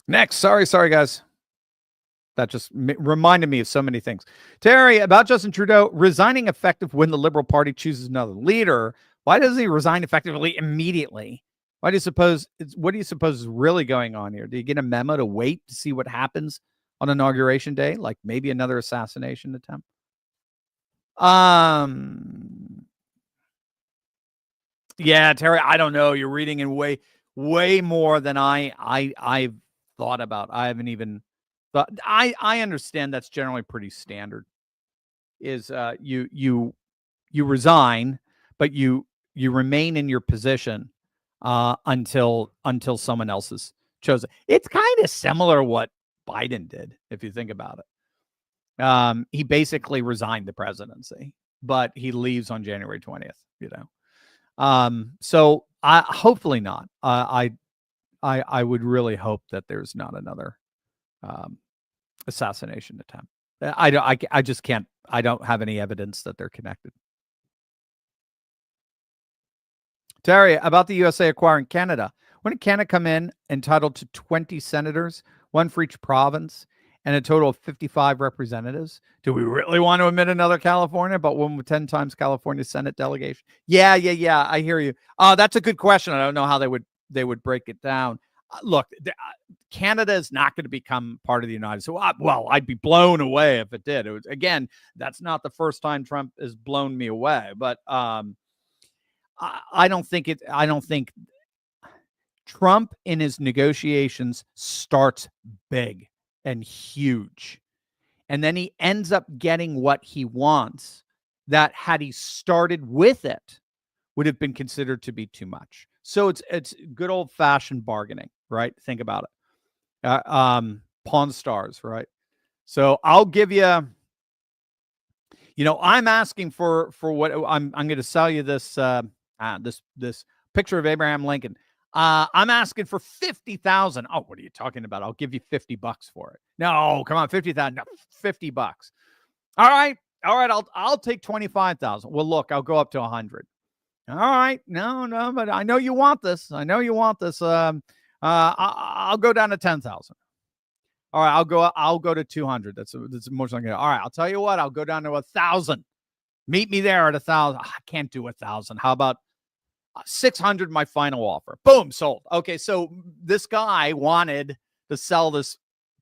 Next. Sorry, guys. That just reminded me of so many things. Terry, about Justin Trudeau resigning effective when the Liberal Party chooses another leader. Why doesn't he resign effectively immediately? What do you suppose is really going on here? Do you get a memo to wait to see what happens on Inauguration Day? Like maybe another assassination attempt? Yeah, Terry, I don't know. You're reading in way more than I've thought about. I haven't even thought. I understand that's generally pretty standard. Is you resign, but you remain in your position until someone else is chosen. It's kind of similar to what Biden did, if you think about it. He basically resigned the presidency, but he leaves on January 20th. So I hopefully not. I would really hope that there's not another assassination attempt. I just can't. I don't have any evidence that they're connected. Terry, about the USA acquiring Canada. When did Canada come in entitled to 20 senators, one for each province, and a total of 55 representatives. Do we really want to admit another California, but one with 10 times California Senate delegation? Yeah. I hear you. That's a good question. I don't know how they would break it down. Look, Canada is not going to become part of the United States. Well, I'd be blown away if it did. It was, again, that's not the first time Trump has blown me away, but I don't think Trump in his negotiations starts big and huge. And then he ends up getting what he wants that, had he started with it, would have been considered to be too much. So it's good old fashioned bargaining, right? Think about it. Pawn Stars, right? So I'll give you, I'm asking for what I'm going to sell you this picture of Abraham Lincoln. I'm asking for 50,000. Oh, what are you talking about? I'll give you $50 for it. No, come on, 50,000. No, $50. All right. I'll take 25,000. Well, look, I'll go up to 100. All right. No, but I know you want this. I'll go down to 10,000. All right. I'll go to 200. That's most I'm going to. All right. I'll tell you what. I'll go down to 1,000. Meet me there at 1,000. I can't do 1,000. How about 600? My final offer. Boom, sold. Okay. So this guy wanted to sell this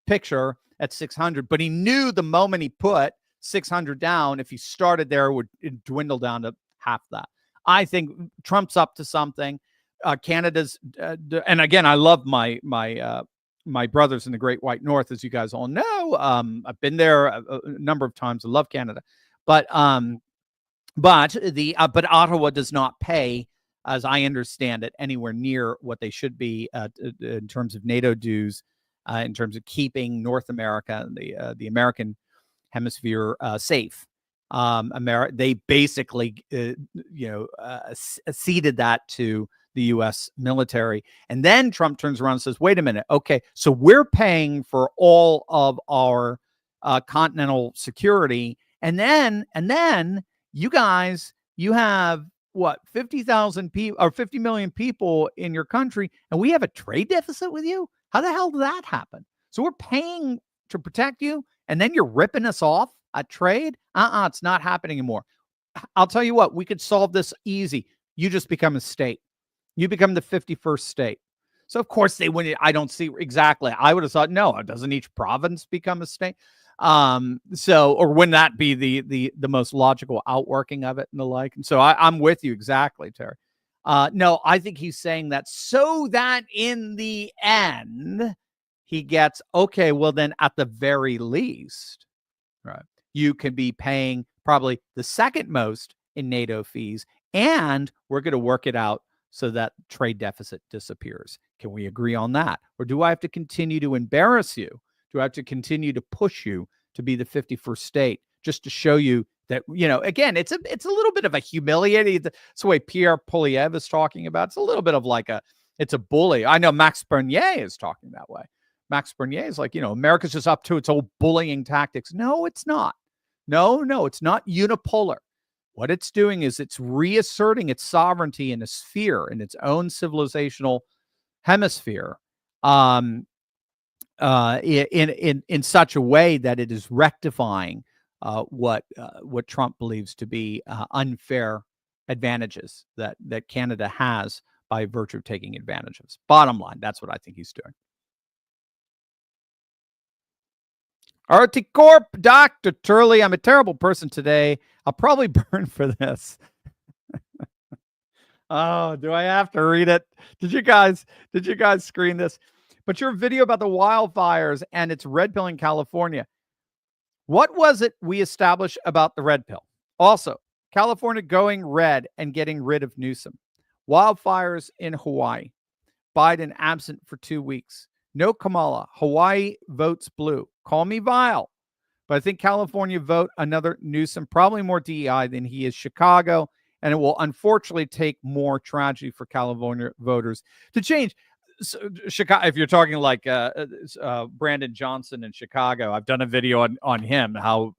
picture at 600, but he knew the moment he put 600 down, if he started there, it would dwindle down to half that. I think Trump's up to something. Canada's, and again, I love my brothers in the Great White North, as you guys all know. I've been there a number of times. I love Canada, but Ottawa does not pay, as I understand it, anywhere near what they should be in terms of NATO dues, in terms of keeping North America, the American hemisphere, safe. They basically, ceded that to the U.S. military. And then Trump turns around and says, wait a minute. Okay, so we're paying for all of our continental security. And then you guys, you have what, 50,000 people or 50 million people in your country, and we have a trade deficit with you? How the hell did that happen? So we're paying to protect you, and then you're ripping us off at trade? It's not happening anymore. I'll tell you what, we could solve this easy. You just become a state. You become the 51st state. So of course they wouldn't. I don't see exactly. I would have thought, no, doesn't each province become a state? Or wouldn't that be the most logical outworking of it and the like? And so I'm with you exactly, Terry. No, I think he's saying that so that in the end he gets, okay, well then at the very least, right, you can be paying probably the second most in NATO fees, and we're going to work it out so that trade deficit disappears. Can we agree on that? Or do I have to continue to embarrass you? Do I have to continue to push you to be the 51st state just to show you that, again, it's a little bit of a humiliating. That's the way Pierre Poilievre is talking about. It's a little bit of like it's a bully. I know Max Bernier is talking that way. Max Bernier is like, America's just up to its old bullying tactics. No, it's not. No, it's not unipolar. What it's doing is it's reasserting its sovereignty in a sphere, in its own civilizational hemisphere, in such a way that it is rectifying what Trump believes to be unfair advantages that Canada has by virtue of taking advantages. Bottom line, that's what I think he's doing. RT Corp, Dr. Turley, I'm a terrible person today. I'll probably burn for this. Oh, do I have to read it? Did you guys screen this? But your video about the wildfires and its red pill in California. What was it we established about the red pill? Also, California going red and getting rid of Newscum. Wildfires in Hawaii. Biden absent for 2 weeks. No Kamala. Hawaii votes blue. Call me vile, but I think California vote another Newscum, probably more DEI than he is Chicago, and it will unfortunately take more tragedy for California voters to change. So, Chicago, if you're talking like Brandon Johnson in Chicago, I've done a video on him, how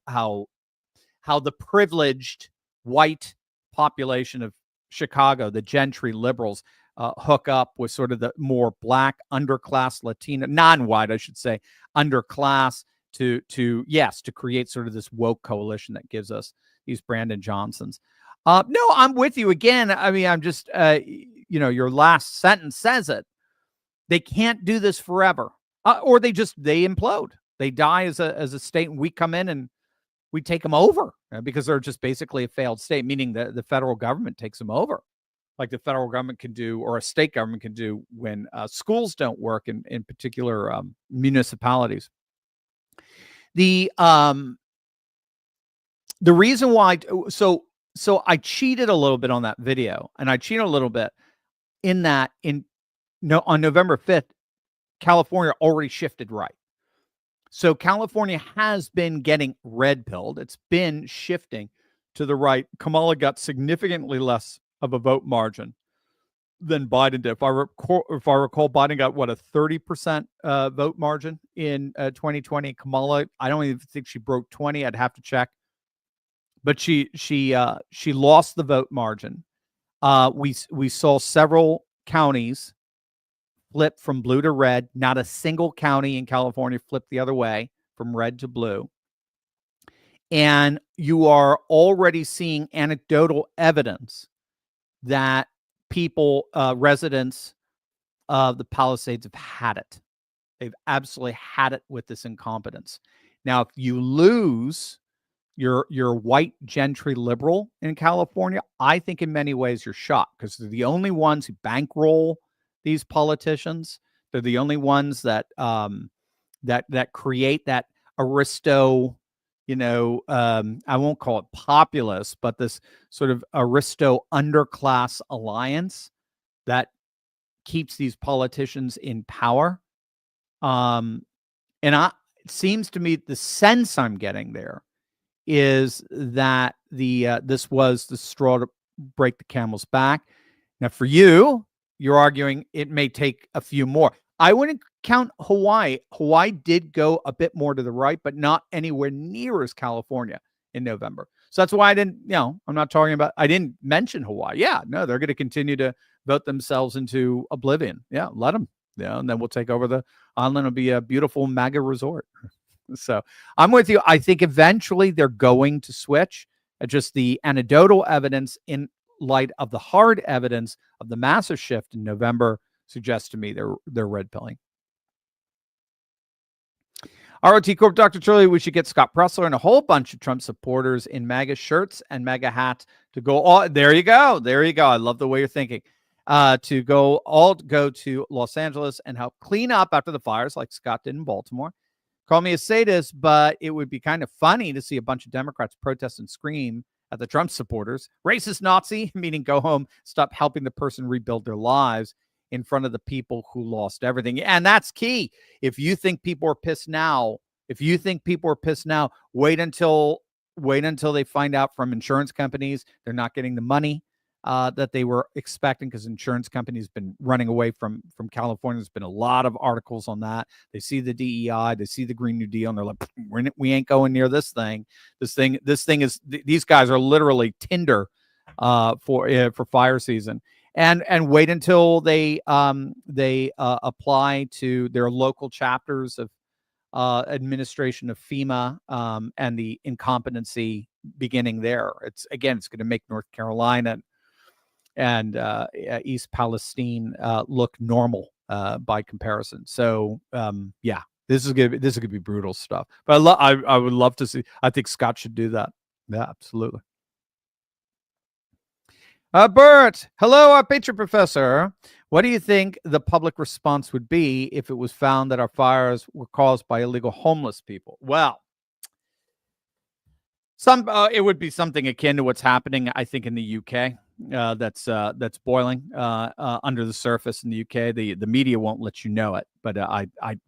the privileged white population of Chicago, the gentry liberals, hook up with sort of the more black underclass Latino, non-white, I should say, underclass to create sort of this woke coalition that gives us these Brandon Johnsons. No, I'm with you again. I mean, I'm just, your last sentence says it. They can't do this forever, or they implode. They die as a state, and we come in and we take them over because they're just basically a failed state, meaning that the federal government takes them over, like the federal government can do, or a state government can do when schools don't work in particular municipalities. The reason why, so I cheated a little bit on that video, and I cheated a little bit in that on November 5th, California already shifted right. So California has been getting red pilled. It's been shifting to the right. Kamala got significantly less of a vote margin than Biden did. If I recall, Biden got a 30% vote margin in 2020. Kamala, I don't even think she broke 20. I'd have to check, but she lost the vote margin. We saw several counties flip from blue to red. Not a single county in California flipped the other way from red to blue. And you are already seeing anecdotal evidence that people, residents of the Palisades have had it. They've absolutely had it with this incompetence. Now, if you lose your white gentry liberal in California, I think in many ways you're shocked, because they're the only ones who bankroll these politicians. They're the only ones that that create that aristo, I won't call it populist, but this sort of aristo underclass alliance that keeps these politicians in power. And it seems to me the sense I'm getting there is that this was the straw to break the camel's back. Now, for you're arguing it may take a few more. I wouldn't count Hawaii. Hawaii did go a bit more to the right, but not anywhere near as California in November. So that's why I didn't, I didn't mention Hawaii. Yeah, no, they're going to continue to vote themselves into oblivion. Yeah, let them, and then we'll take over the island. It'll be a beautiful MAGA resort. So I'm with you. I think eventually they're going to switch. Just the anecdotal evidence in light of the hard evidence of the massive shift in November suggests to me they're red pilling. ROT Corp, Dr. Charlie, we should get Scott Pressler and a whole bunch of Trump supporters in MAGA shirts and MAGA hats to go. Oh, there you go. I love the way you're thinking. To go to Los Angeles and help clean up after the fires like Scott did in Baltimore. Call me a sadist, but it would be kind of funny to see a bunch of Democrats protest and scream at the Trump supporters. Racist Nazi, meaning go home, stop helping the person rebuild their lives in front of the people who lost everything. And that's key. If you think people are pissed now, wait until they find out from insurance companies they're not getting the money that they were expecting, because insurance companies been running away from California. There's been a lot of articles on that. They see the DEI, they see the Green New Deal, and they're like, we ain't going near this thing. This thing is, these guys are literally Tinder for fire season. And wait until they apply to their local chapters of administration of FEMA and the incompetency beginning there. It's going to make North Carolina and East Palestine look normal by comparison. So this is gonna be brutal stuff. But I would love to see. I think Scott should do that. Yeah, absolutely. Bert, hello, our Patriot Professor. What do you think the public response would be if it was found that our fires were caused by illegal homeless people? Well, it would be something akin to what's happening, I think, in the UK. That's boiling under the surface in the UK. The media won't let you know it, but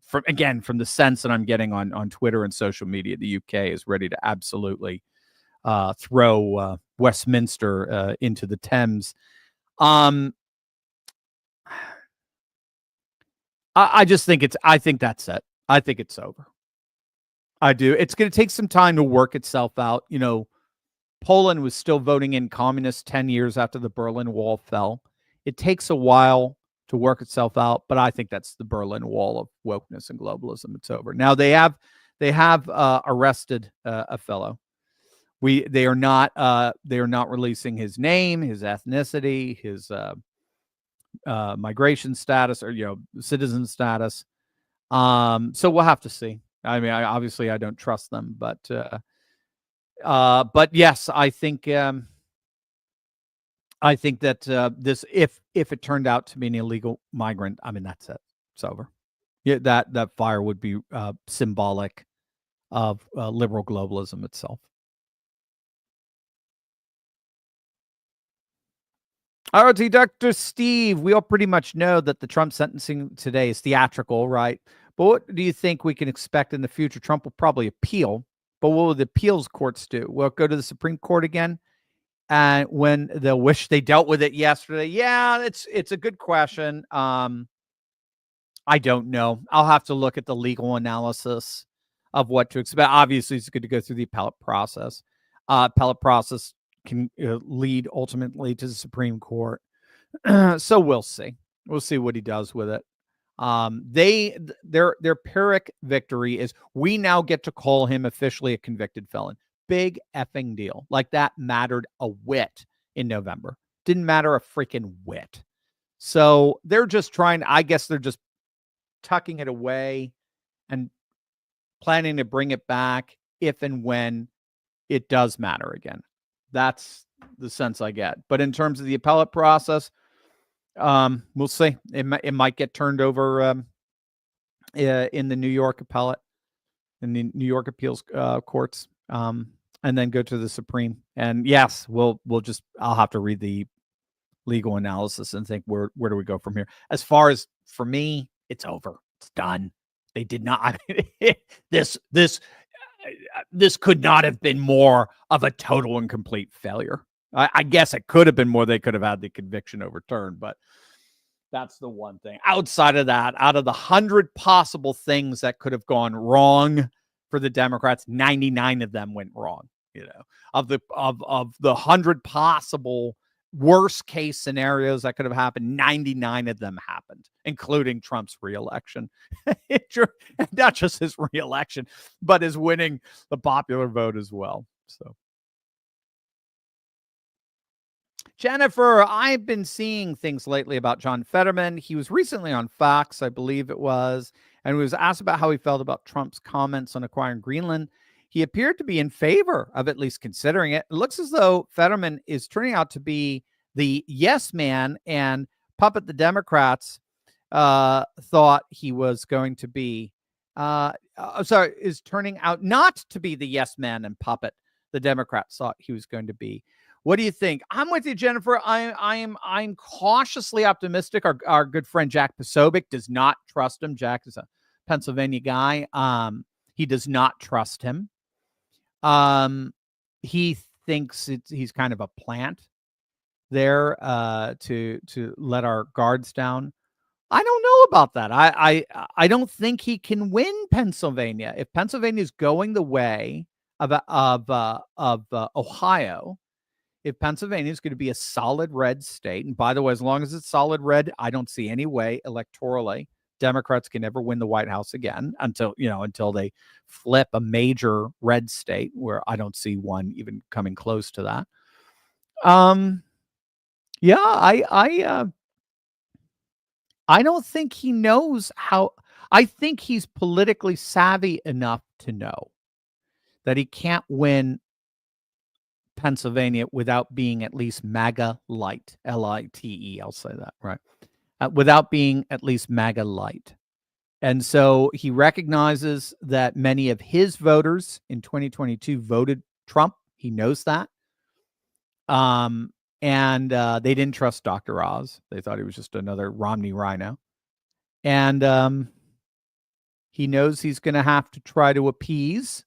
from the sense that I'm getting on Twitter and social media, the UK is ready to absolutely throw Westminster into the Thames. I just think I think that's it. I think it's over. I do. It's going to take some time to work itself out. Poland was still voting in communists 10 years after the Berlin Wall fell. It takes a while to work itself out, but I think that's the Berlin Wall of wokeness and globalism. It's over. Now they have They have arrested a fellow. They are not releasing his name, his ethnicity, his migration status, or citizen status. So we'll have to see. I mean, obviously I don't trust them, but yes, I think that this, if it turned out to be an illegal migrant, I mean, that's it. It's over. Yeah, that fire would be symbolic of liberal globalism itself. ROT Dr. Steve, we all pretty much know that the Trump sentencing today is theatrical, right? But what do you think we can expect in the future? Trump will probably appeal, but what will the appeals courts do? Will it go to the Supreme Court again? And when they'll wish they dealt with it yesterday? Yeah, it's a good question. I don't know. I'll have to look at the legal analysis of what to expect. Obviously, it's good to go through the appellate process. Appellate process can lead ultimately to the Supreme Court. So we'll see. We'll see what he does with it. Their Pyrrhic victory is we now get to call him officially a convicted felon. Big effing deal. Like that mattered a whit in November. Didn't matter a freaking whit. So they're just trying, I guess they're just tucking it away and planning to bring it back if and when it does matter again. That's the sense I get. But in terms of the appellate process, we'll see. It might get turned over in the New York appellate, in the New York appeals courts, and then go to the Supreme. And yes, I'll have to read the legal analysis and think where do we go from here. As far as for me, it's over. It's done. They did not. I mean, this could not have been more of a total and complete failure. I guess it could have been more. They could have had the conviction overturned, but that's the one thing. Outside of that, out of the 100 possible things that could have gone wrong for the Democrats, 99 of them went wrong. Of the 100 possible worst case scenarios that could have happened, 99 of them happened, including Trump's reelection. Not just his reelection, but his winning the popular vote as well. So, Jennifer, I've been seeing things lately about John Fetterman. He was recently on Fox, I believe it was, and was asked about how he felt about Trump's comments on acquiring Greenland. He appeared to be in favor of at least considering it. It looks as though Fetterman is turning out to be the yes man and puppet the Democrats thought he was going to be. Is turning out not to be the yes man and puppet the Democrats thought he was going to be. What do you think? I'm with you, Jennifer. I'm cautiously optimistic. Our good friend Jack Posobiec does not trust him. Jack is a Pennsylvania guy. He does not trust him. He thinks he's kind of a plant there to let our guards down. I don't know about that. I don't think he can win Pennsylvania. If Pennsylvania is going the way of Ohio, if Pennsylvania is going to be a solid red state, and by the way, as long as it's solid red, I don't see any way electorally Democrats can never win the White House again until they flip a major red state, where I don't see one even coming close to that. I don't think he knows how. I think he's politically savvy enough to know that he can't win Pennsylvania without being at least MAGA light, L-I-T-E. I'll say that, right? Without being at least MAGA light. And so he recognizes that many of his voters in 2022 voted Trump. He knows that. And they didn't trust Dr. Oz. They thought he was just another Romney rhino. And he knows he's going to have to try to appease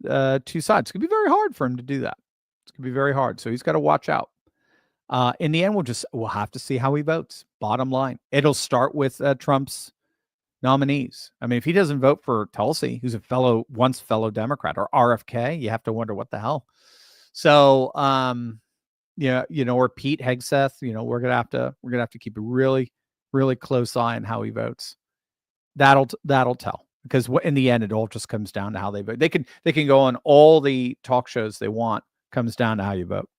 two sides. It's going to be very hard for him to do that. It's going to be very hard. So he's got to watch out. In the end, we'll have to see how he votes. Bottom line, it'll start with Trump's nominees. I mean, if he doesn't vote for Tulsi, who's once fellow Democrat, or RFK, you have to wonder what the hell. So, or Pete Hegseth, we're gonna have to keep a really, really close eye on how he votes. That'll tell. because in the end, it all just comes down to how they vote. They can go on all the talk shows they want. Comes down to how you vote.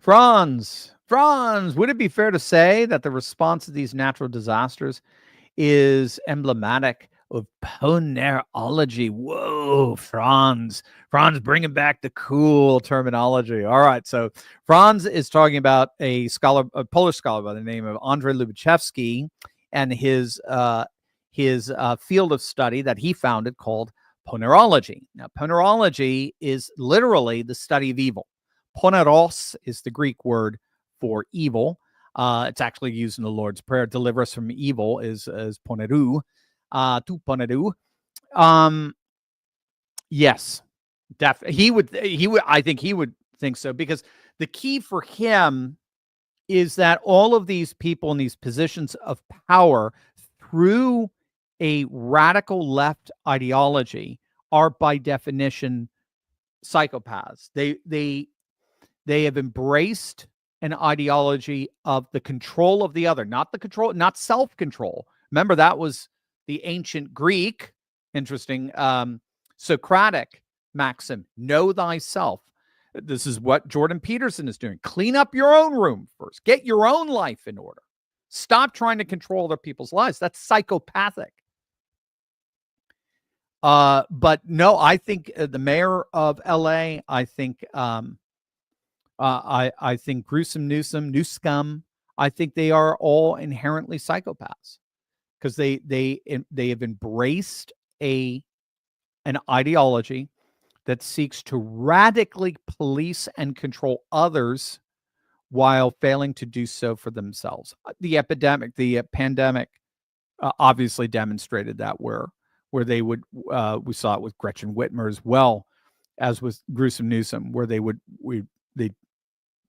Franz, would it be fair to say that the response to these natural disasters is emblematic of ponerology? Whoa, Franz, bringing back the cool terminology. All right, so Franz is talking about a Polish scholar by the name of Andrzej Lubachevsky, and his field of study that he founded called ponerology. Now, ponerology is literally the study of evil. Poneros is the Greek word for evil. It's actually used in the Lord's Prayer. Deliver us from evil is poneru. Tu poneru. Yes, definitely. He would. I think he would think so, because the key for him is that all of these people in these positions of power, through a radical left ideology, are by definition psychopaths. They have embraced an ideology of the control of the other, not self-control. Remember, that was the ancient Greek, interesting, Socratic maxim, know thyself. This is what Jordan Peterson is doing. Clean up your own room first. Get your own life in order. Stop trying to control other people's lives. That's psychopathic. But no, I think the mayor of LA, I think gruesome Newscum, I think they are all inherently psychopaths, because they have embraced an ideology that seeks to radically police and control others while failing to do so for themselves. The pandemic obviously demonstrated that, where they would, we saw it with Gretchen Whitmer as well as with gruesome Newsome, where they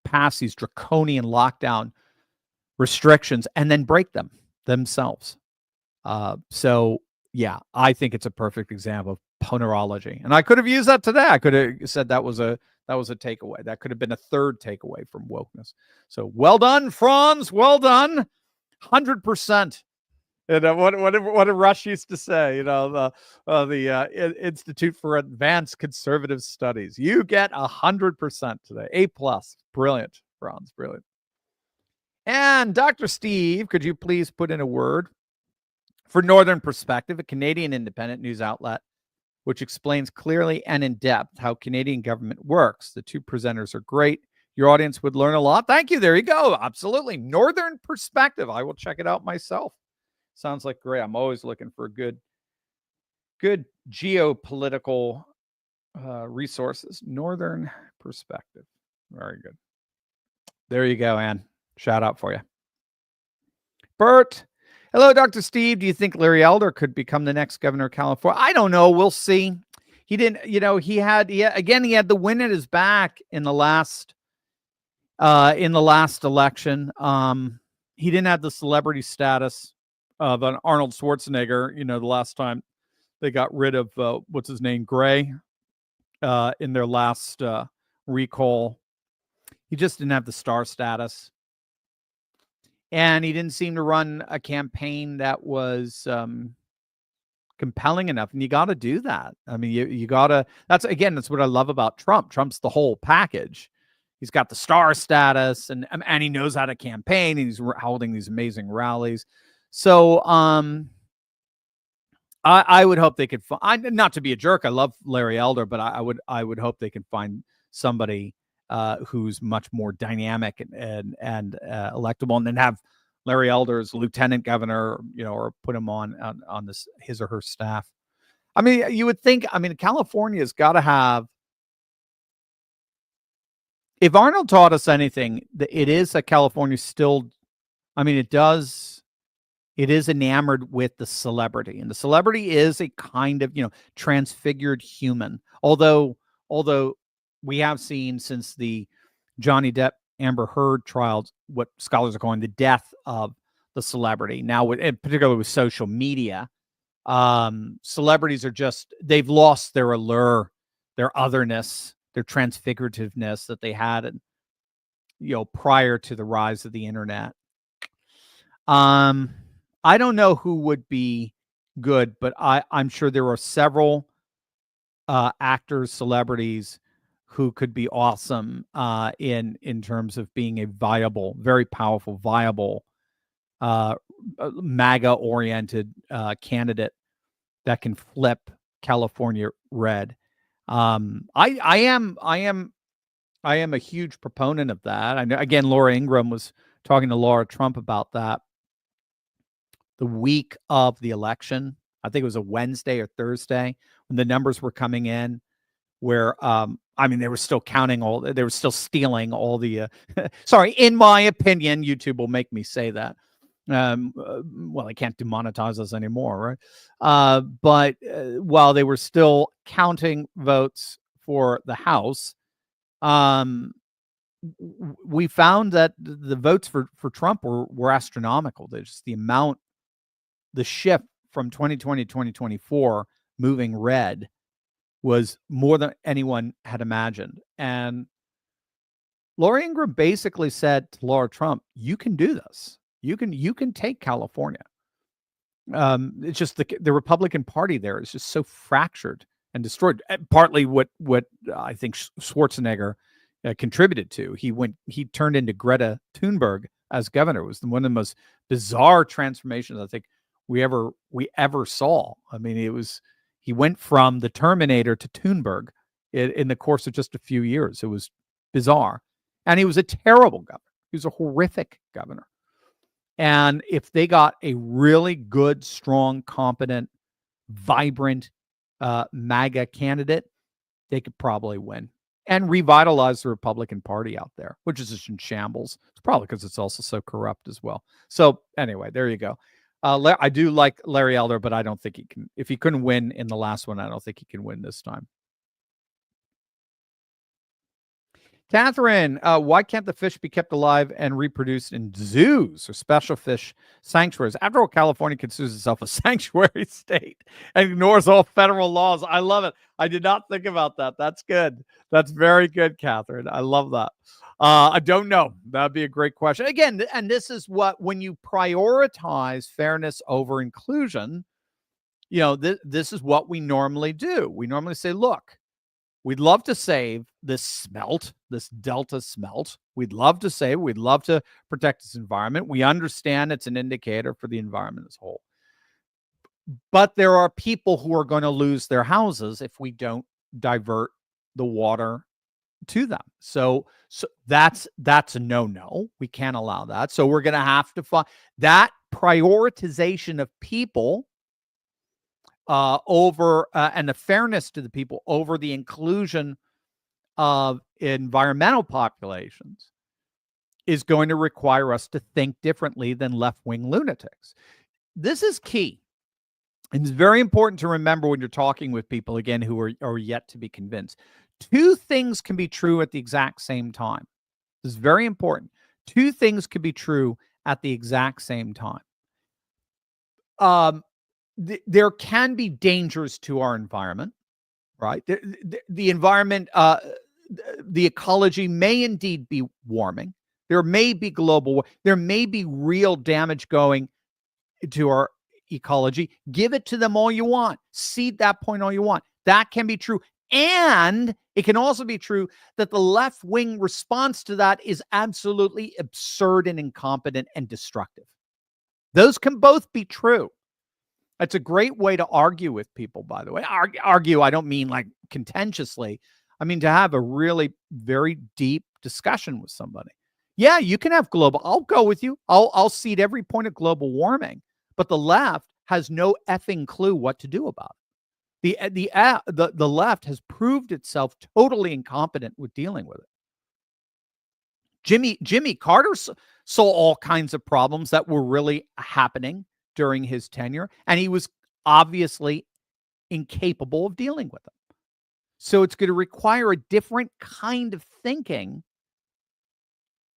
pass these draconian lockdown restrictions and then break them themselves. So yeah, I think it's a perfect example of ponerology. And I could have used that today. I could have said that was a takeaway. That could have been a third takeaway from wokeness. So well done, Franz. Well done. 100%. What did Rush used to say? The Institute for Advanced Conservative Studies. You get 100% today. A+. Brilliant, Franz. Brilliant. And Dr. Steve, could you please put in a word for Northern Perspective, a Canadian independent news outlet which explains clearly and in depth how Canadian government works. The two presenters are great. Your audience would learn a lot. Thank you. There you go. Absolutely. Northern Perspective. I will check it out myself. Sounds like great. I'm always looking for good geopolitical resources. Northern Perspective. Very good. There you go, Ann. Shout out for you. Bert. Hello, Dr. Steve. Do you think Larry Elder could become the next governor of California? I don't know. We'll see. He didn't, he had the win at his back in the last election. He didn't have the celebrity status of an Arnold Schwarzenegger, the last time they got rid of, what's his name, Gray, in their last recall. He just didn't have the star status. And he didn't seem to run a campaign that was compelling enough. And you got to do that. I mean, you got to, that's what I love about Trump. Trump's the whole package. He's got the star status and he knows how to campaign, and he's holding these amazing rallies. So I would hope they could find, not to be a jerk, I love Larry Elder, but I would hope they can find somebody who's much more dynamic and electable, and then have Larry Elder as lieutenant governor, or put him on this, his or her staff. I mean, you would think, California's got to have, if Arnold taught us anything, it is that California still, it is enamored with the celebrity, and the celebrity is a kind of, transfigured human. Although we have seen since the Johnny Depp Amber Heard trials, what scholars are calling the death of the celebrity. Now, particularly with social media, celebrities are they've lost their allure, their otherness, their transfigurativeness that they had, prior to the rise of the internet. I don't know who would be good, but I'm sure there are several actors, celebrities who could be awesome in terms of being a viable, very powerful, viable MAGA-oriented candidate that can flip California red. I am a huge proponent of that. I know, again, Laura Ingraham was talking to Laura Trump about that the week of the election. I think it was a Wednesday or Thursday when the numbers were coming in, where they were still counting they were still stealing all the sorry, in my opinion, YouTube will make me say that. Well, they can't demonetize us anymore, right? But while they were still counting votes for the House, we found that the votes for Trump were astronomical. There's just the shift from 2020 to 2024 moving red was more than anyone had imagined. And Laura Ingraham basically said to Laura Trump, you can do this. You can take California. It's just the Republican Party there is just so fractured and destroyed. Partly what I think Schwarzenegger contributed to. He turned into Greta Thunberg as governor. It was one of the most bizarre transformations I think we ever saw. I mean, he went from the Terminator to Thunberg in the course of just a few years. It was bizarre. And he was a terrible governor. He was a horrific governor. And if they got a really good, strong, competent, vibrant MAGA candidate, they could probably win and revitalize the Republican Party out there, which is just in shambles. It's probably because it's also so corrupt as well. So anyway, there you go. I do like Larry Elder, but I don't think he can. If he couldn't win in the last one, I don't think he can win this time. Catherine, why can't the fish be kept alive and reproduced in zoos or special fish sanctuaries? After all, California considers itself a sanctuary state and ignores all federal laws. I love it. I did not think about that. That's good. That's very good, Catherine. I love that. I don't know. That'd be a great question. Again, and this is when you prioritize fairness over inclusion, this is what we normally do. We normally say, look, we'd love to save this Delta smelt. We'd love to protect this environment. We understand it's an indicator for the environment as a whole. But there are people who are going to lose their houses if we don't divert the water to them. So that's a no. We can't allow that. So we're going to have to find that prioritization of people over and the fairness to the people over the inclusion of environmental populations is going to require us to think differently than left-wing lunatics. This is key. And it's very important to remember when you're talking with people, again, who are yet to be convinced. Two things can be true at the exact same time. This is very important. Two things can be true at the exact same time. There can be dangers to our environment, right? The environment, the ecology may indeed be warming. There may be there may be real damage going to our ecology. Give it to them all you want. Cede that point all you want. That can be true. And it can also be true that the left-wing response to that is absolutely absurd and incompetent and destructive. Those can both be true. That's a great way to argue with people, by the way. Argue, I don't mean like contentiously. I mean to have a really very deep discussion with somebody. Yeah, you can have I'll go with you. I'll cede every point of global warming, but the left has no effing clue what to do about it. The left has proved itself totally incompetent with dealing with it. Jimmy Carter saw all kinds of problems that were really happening during his tenure, and he was obviously incapable of dealing with them. So it's going to require a different kind of thinking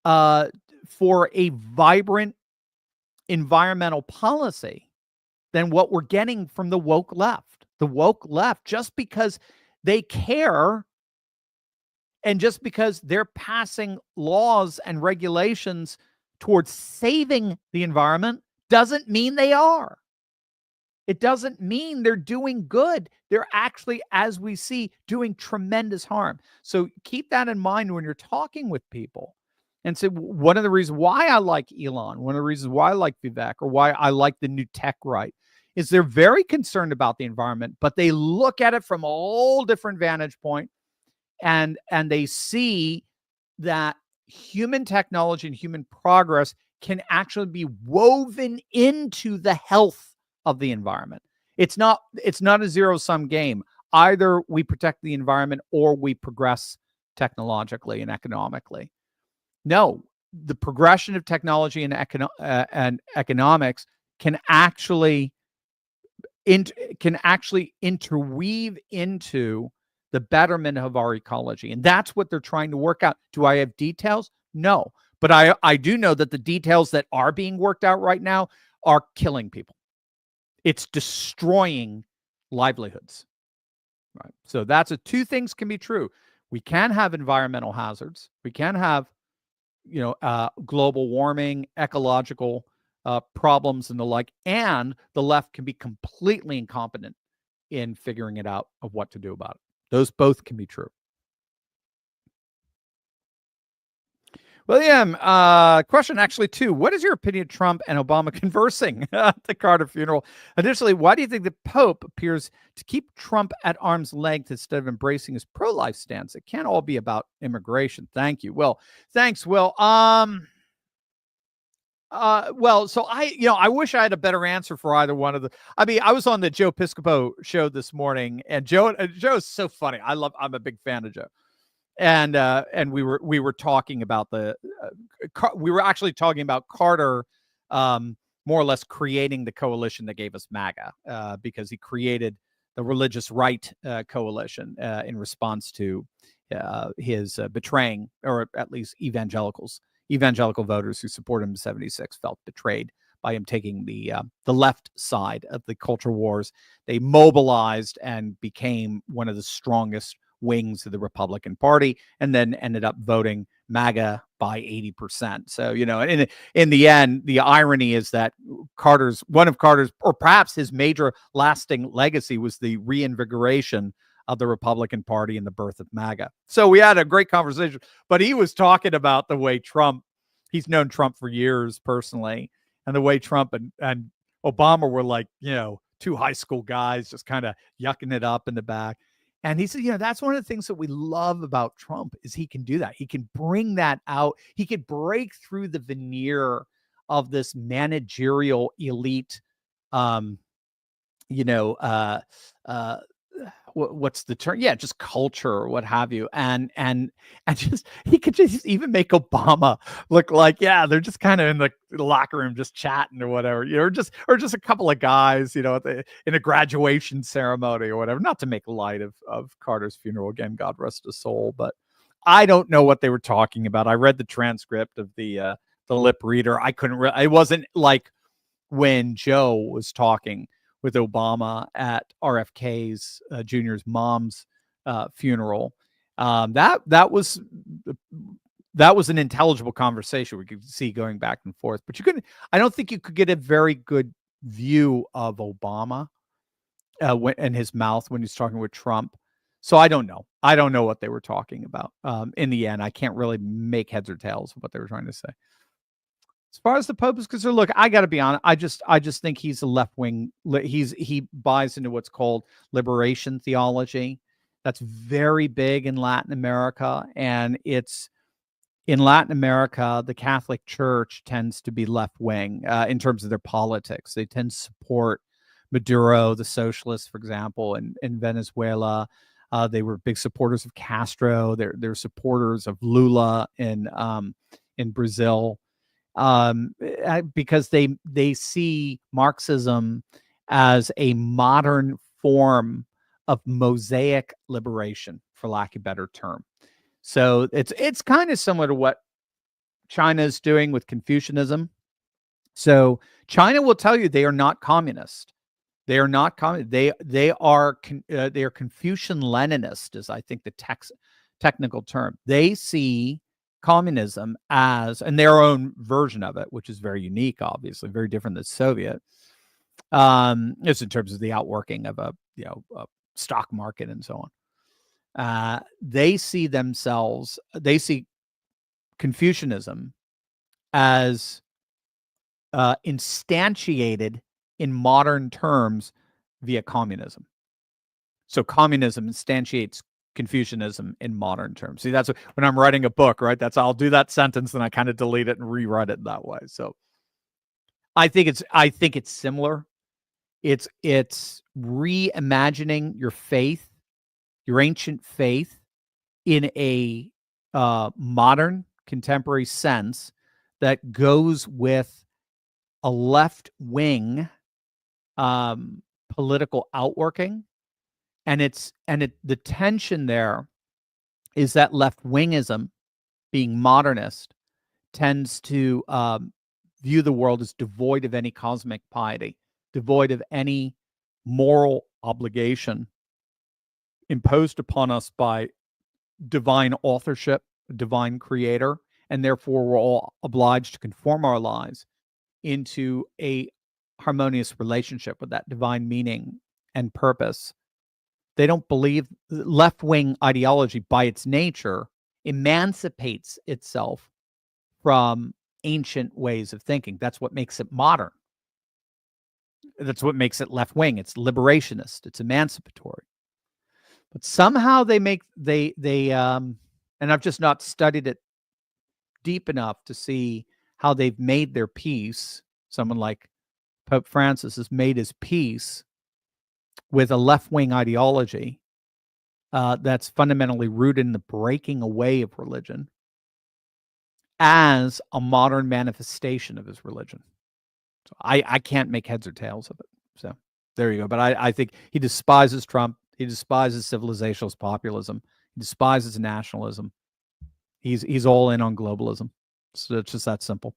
for a vibrant environmental policy than what we're getting from the woke left. The woke left, just because they care and just because they're passing laws and regulations towards saving the environment doesn't mean they are. It doesn't mean they're doing good. They're actually, as we see, doing tremendous harm. So keep that in mind when you're talking with people. And so one of the reasons why I like Elon, one of the reasons why I like Vivek, or why I like the new tech right, is they're very concerned about the environment, but they look at it from all different vantage point, and they see that human technology and human progress can actually be woven into the health of the environment. It's not a zero-sum game. Either we protect the environment or we progress technologically and economically. No, the progression of technology and economics can actually interweave into the betterment of our ecology. And that's what they're trying to work out. Do I have details? No. But I do know that the details that are being worked out right now are killing people. It's destroying livelihoods. Right. So two things can be true. We can have environmental hazards. We can have, global warming, ecological problems and the like, and the left can be completely incompetent in figuring it out of what to do about it. Those both can be true. William, question actually two. What is your opinion of Trump and Obama conversing at the Carter funeral? Additionally, why do you think the Pope appears to keep Trump at arm's length instead of embracing his pro-life stance? It can't all be about immigration. Thank you. Well, thanks, Will. So I wish I had a better answer for either one of the. I mean, I was on the Joe Piscopo show this morning, and Joe's so funny. I'm a big fan of Joe. And we were talking about we were actually talking about Carter, more or less creating the coalition that gave us MAGA, because he created the religious right coalition in response to his betraying, or at least evangelical voters who supported him in 76 felt betrayed by him taking the left side of the culture wars. They mobilized and became one of the strongest wings of the Republican Party, and then ended up voting MAGA by 80%. So, in the end, the irony is that one of Carter's, or perhaps his major lasting legacy, was the reinvigoration of the Republican Party and the birth of MAGA. So we had a great conversation, but he was talking about the way he's known Trump for years personally, and the way Trump and Obama were like, two high school guys just kind of yucking it up in the back. And he said, that's one of the things that we love about Trump, is he can do that. He can bring that out. He could break through the veneer of this managerial elite, what's the term? Yeah, just culture or what have you. And just, he could just even make Obama look like, they're just kind of in the locker room just chatting or whatever, or just a couple of guys, in a graduation ceremony or whatever. Not to make light of Carter's funeral, again, God rest his soul, but I don't know what they were talking about. I read the transcript of the lip reader. I couldn't it wasn't like when Joe was talking with Obama at RFK's Jr.'s mom's funeral. That was an intelligible conversation we could see going back and forth. But I don't think you could get a very good view of Obama in his mouth when he's talking with Trump. So I don't know. I don't know what they were talking about. In the end, I can't really make heads or tails of what they were trying to say. As far as the Pope is concerned, look, I got to be honest. I just think he's a left wing. He buys into what's called liberation theology. That's very big in Latin America, and in Latin America, the Catholic Church tends to be left wing in terms of their politics. They tend to support Maduro, the socialists, for example, in Venezuela. They were big supporters of Castro. They're supporters of Lula in Brazil. Because they see Marxism as a modern form of mosaic liberation, for lack of a better term. So it's kind of similar to what China is doing with Confucianism. So China will tell you they are not communist. They are not communist. They are Confucian Leninist, is I think the technical term. They see communism as, and their own version of it, which is very unique, obviously, very different than Soviet, just in terms of the outworking of a stock market and so on. They see Confucianism as instantiated in modern terms via communism. So communism instantiates Confucianism in modern terms. See, that's when I'm writing a book, right? I'll do that sentence and I kind of delete it and rewrite it that way. So I think it's similar. It's reimagining your faith, your ancient faith, in a modern, contemporary sense that goes with a left-wing political outworking. And the tension there is that left-wingism, being modernist, tends to view the world as devoid of any cosmic piety, devoid of any moral obligation imposed upon us by divine authorship, divine creator, and therefore we're all obliged to conform our lives into a harmonious relationship with that divine meaning and purpose. They don't believe left-wing ideology by its nature emancipates itself from ancient ways of thinking. That's what makes it modern. That's what makes it left-wing. It's liberationist. It's emancipatory. But somehow and I've just not studied it deep enough to see how they've made their peace. Someone like Pope Francis has made his peace with a left-wing ideology that's fundamentally rooted in the breaking away of religion as a modern manifestation of his religion. So I can't make heads or tails of it. So there you go. But I think he despises Trump. He despises civilizationalist populism. He despises nationalism. He's all in on globalism. So it's just that simple.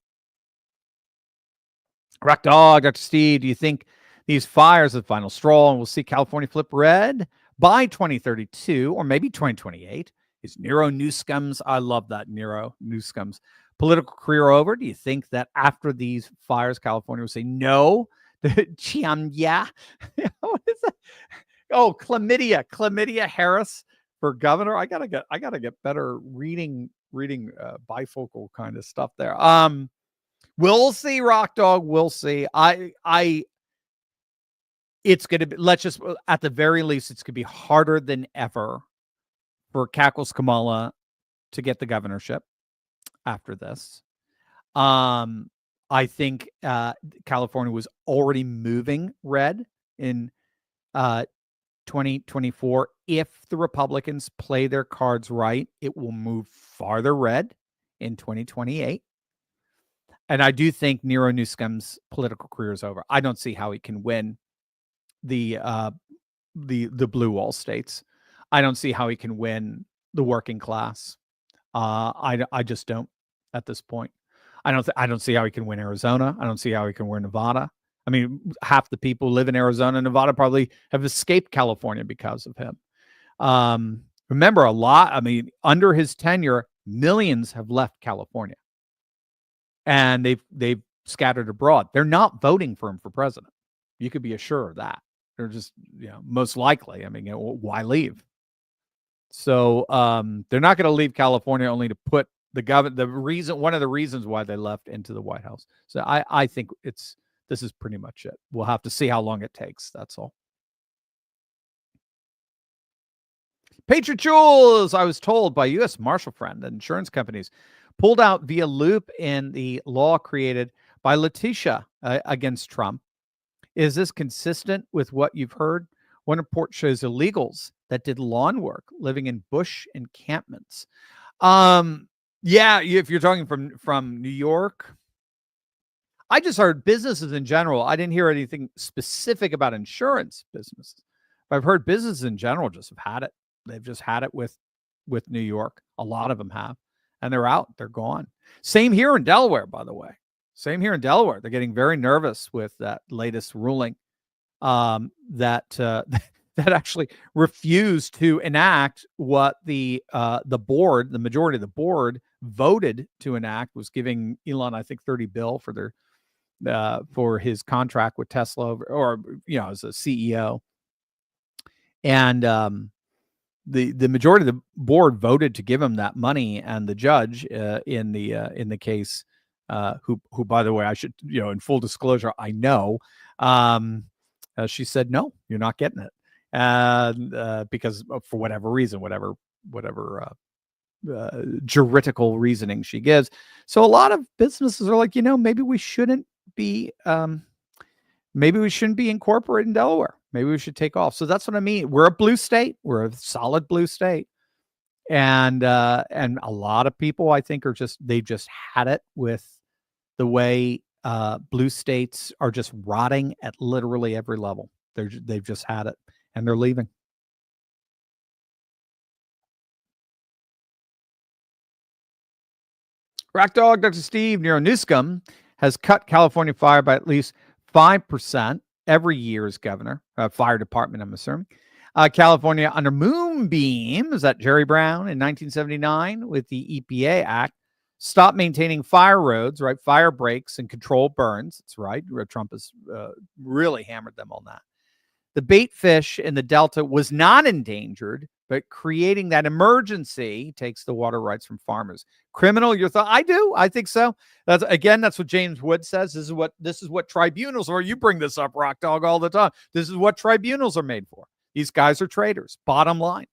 Rock Dog, Dr. Steve, do you think these fires are the final straw and we'll see California flip red by 2032 or maybe 2028? Is Nero Newscum's, I love that, Nero Newscum's political career over? Do you think that after these fires, California will say no to Chiamya? What is that? Oh, Chlamydia Harris for governor. I gotta get better reading bifocal kind of stuff there. We'll see, Rock Dog. We'll see. It's going to be, let's just, at the very least, it's going to be harder than ever for Cackles Kamala to get the governorship after this. I think California was already moving red in 2024. If the Republicans play their cards right, it will move farther red in 2028. And I do think Nero Newscum's political career is over. I don't see how he can win the blue wall states. I don't see how he can win the working class. I just don't at this point. I don't see how he can win Arizona. I don't see how he can win Nevada. I mean, half the people who live in Arizona and Nevada probably have escaped California because of him. Remember, under his tenure, millions have left California. And they've scattered abroad. They're not voting for him for president. You could be assured of that. They're just, most likely. I mean, why leave? So they're not going to leave California only to put one of the reasons why they left into the White House. So I think this is pretty much it. We'll have to see how long it takes. That's all. Patriot Jules, I was told by U.S. Marshal friend that insurance companies pulled out via loop in the law created by Letitia against Trump. Is this consistent with what you've heard? One report shows illegals that did lawn work living in bush encampments. Yeah, if you're talking from New York, I just heard businesses in general. I didn't hear anything specific about insurance businesses. I've heard businesses in general just have had it. They've just had it with New York. A lot of them have. And they're out. They're gone. Same here in Delaware, by the way. Same here in Delaware. They're getting very nervous with that latest ruling that actually refused to enact what the majority of the board voted to enact was giving Elon, I think, $30 billion for his contract with Tesla, or as a CEO. And the majority of the board voted to give him that money, and the judge in the case, who by the way, I should, in full disclosure, I know, she said, no, you're not getting it, and because for whatever reason, whatever juridical reasoning she gives. So a lot of businesses are like, maybe we shouldn't be incorporated in Delaware. Maybe we should take off. So that's what I mean. We're a blue state. We're a solid blue state. And a lot of people, I think, they've just had it with the way blue states are just rotting at literally every level. They've just had it, and they're leaving. Rack Dog, Dr. Steve, Newscum has cut California fire by at least 5% every year as governor. Fire department, I'm assuming. California under Moonbeam, is that Jerry Brown in 1979 with the EPA Act, stopped maintaining fire roads, right? Fire breaks and controlled burns. That's right. Trump has really hammered them on that. The bait fish in the Delta was not endangered, but creating that emergency takes the water rights from farmers. Criminal, your thought? I do. I think so. That's what James Wood says. This is what tribunals are. You bring this up, Rock Dog, all the time. This is what tribunals are made for. These guys are traitors. Bottom line.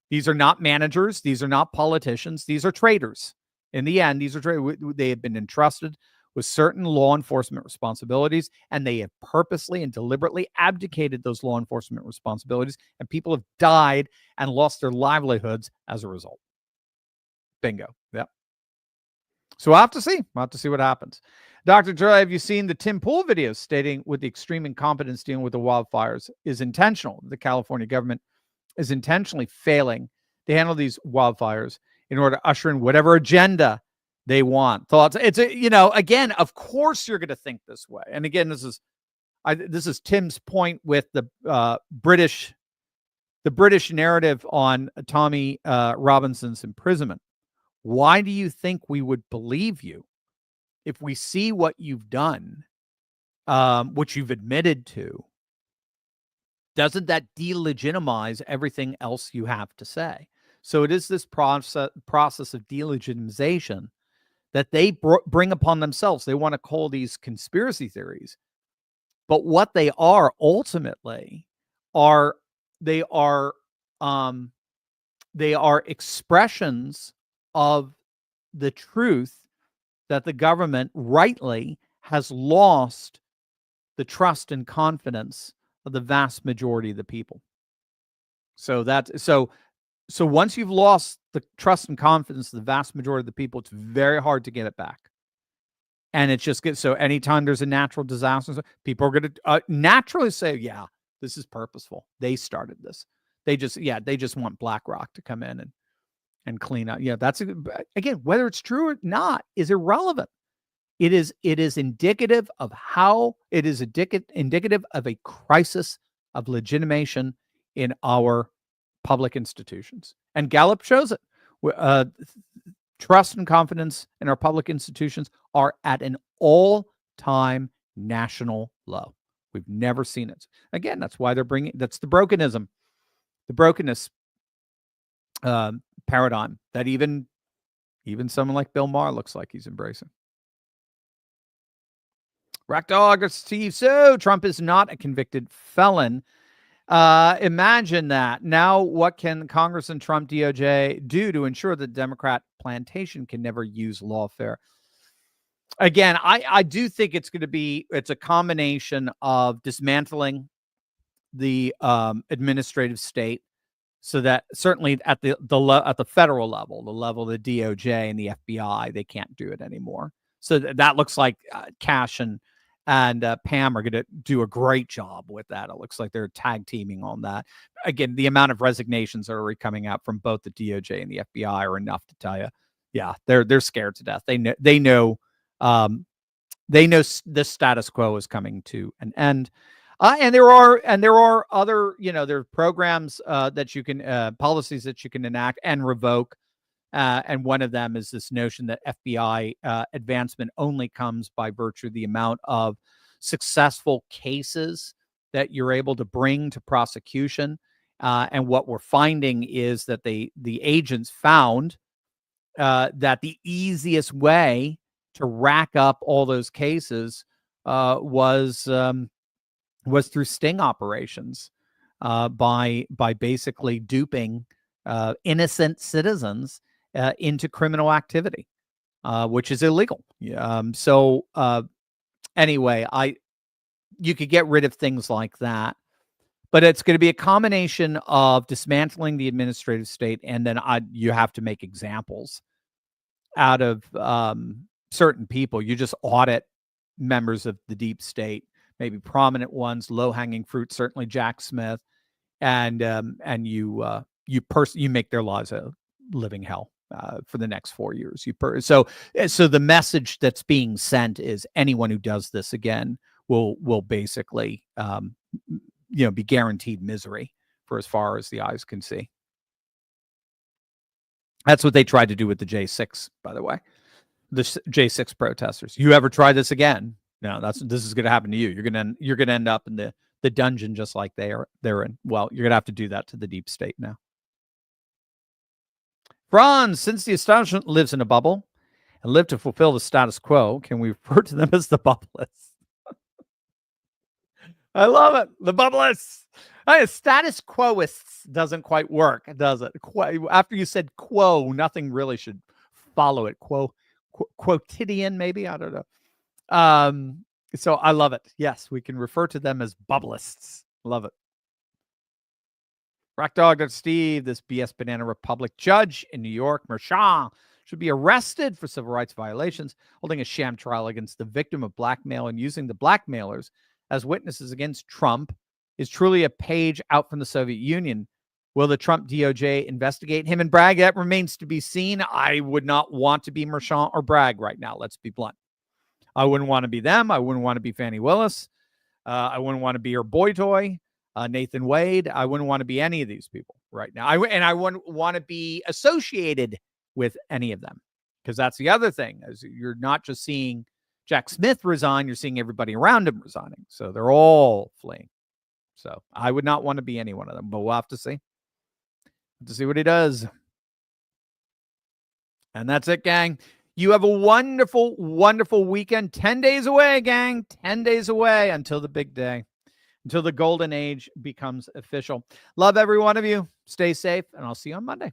These are not managers. These are not politicians. These are traitors. In the end, these are traitors. They have been entrusted with certain law enforcement responsibilities, and they have purposely and deliberately abdicated those law enforcement responsibilities, and people have died and lost their livelihoods as a result. Bingo. Yep. So we'll have to see. We'll have to see what happens. Dr. Dre, have you seen the Tim Pool video stating with the extreme incompetence dealing with the wildfires is intentional? The California government is intentionally failing to handle these wildfires in order to usher in whatever agenda they want. Thoughts? It's again, of course you're going to think this way. And again, this is Tim's point with the British narrative on Tommy Robinson's imprisonment. Why do you think we would believe you if we see what you've done, what you've admitted to? Doesn't that delegitimize everything else you have to say? So it is this process of delegitimization that they bring upon themselves. They want to call these conspiracy theories, but what they are ultimately are expressions of the truth that the government rightly has lost the trust and confidence of the vast majority of the people. So once you've lost the trust and confidence of the vast majority of the people, it's very hard to get it back. And it just gets, so anytime there's a natural disaster, people are going to naturally say, yeah, this is purposeful. They started this. They just want BlackRock to come in and clean up. Yeah, that's again, whether it's true or not is irrelevant. It is indicative of how it is indicative of a crisis of legitimation in our public institutions. And Gallup shows it. Trust and confidence in our public institutions are at an all-time national low. We've never seen it. Again, that's why that's the brokenism, the brokenness paradigm that even someone like Bill Maher looks like he's embracing. Rack Dog, Steve. So Trump is not a convicted felon. Imagine that. Now, what can Congress and Trump DOJ do to ensure that Democrat plantation can never use lawfare? Again, I do think it's a combination of dismantling the administrative state, so that certainly at the federal level, the level of the DOJ and the FBI, they can't do it anymore. So that looks like Cash and Pam are going to do a great job with that. It looks like they're tag teaming on that. Again, the amount of resignations that are coming out from both the DOJ and the FBI are enough to tell you, yeah, they're scared to death. They know this status quo is coming to an end. And there are other, there are programs that you can, policies that you can enact and revoke And one of them is this notion that FBI advancement only comes by virtue of the amount of successful cases that you're able to bring to prosecution. And what we're finding is that the agents found that the easiest way to rack up all those cases was through sting operations, by basically duping innocent citizens into criminal activity, which is illegal. Anyway, you could get rid of things like that, but it's going to be a combination of dismantling the administrative state, and then you have to make examples out of certain people. You just audit members of the deep state, maybe prominent ones, low-hanging fruit, certainly Jack Smith, and you make their lives a living hell for the next 4 years. So the message that's being sent is anyone who does this again will basically be guaranteed misery for as far as the eyes can see. That's what they tried to do with the J6, by the way. The J6 protesters. You ever try this again? No, this is going to happen to you. You're going to end up in the dungeon just like they're in. Well, you're going to have to do that to the deep state now. Franz, since the establishment lives in a bubble and live to fulfill the status quo, can we refer to them as the bubblists? I love it. The bubblists. Status quoists doesn't quite work, does it? After you said quo, nothing really should follow it. Quotidian, maybe? I don't know. So I love it. Yes, we can refer to them as bubblists. Love it. Rock Dog, Dr. Steve, this BS Banana Republic judge in New York, Mershon, should be arrested for civil rights violations, holding a sham trial against the victim of blackmail and using the blackmailers as witnesses against Trump is truly a page out from the Soviet Union. Will the Trump DOJ investigate him and Bragg? That remains to be seen. I would not want to be Mershon or Bragg right now. Let's be blunt. I wouldn't want to be them. I wouldn't want to be Fannie Willis. I wouldn't want to be her boy toy, Nathan Wade. I wouldn't want to be any of these people right now. I wouldn't want to be associated with any of them, because that's the other thing, is you're not just seeing Jack Smith resign, you're seeing everybody around him resigning. So they're all fleeing. So I would not want to be any one of them, but we'll have to see. To see what he does. And that's it, gang. You have a wonderful, wonderful weekend. 10 days away, gang. 10 days away until the big day, until the golden age becomes official. Love every one of you. Stay safe, and I'll see you on Monday.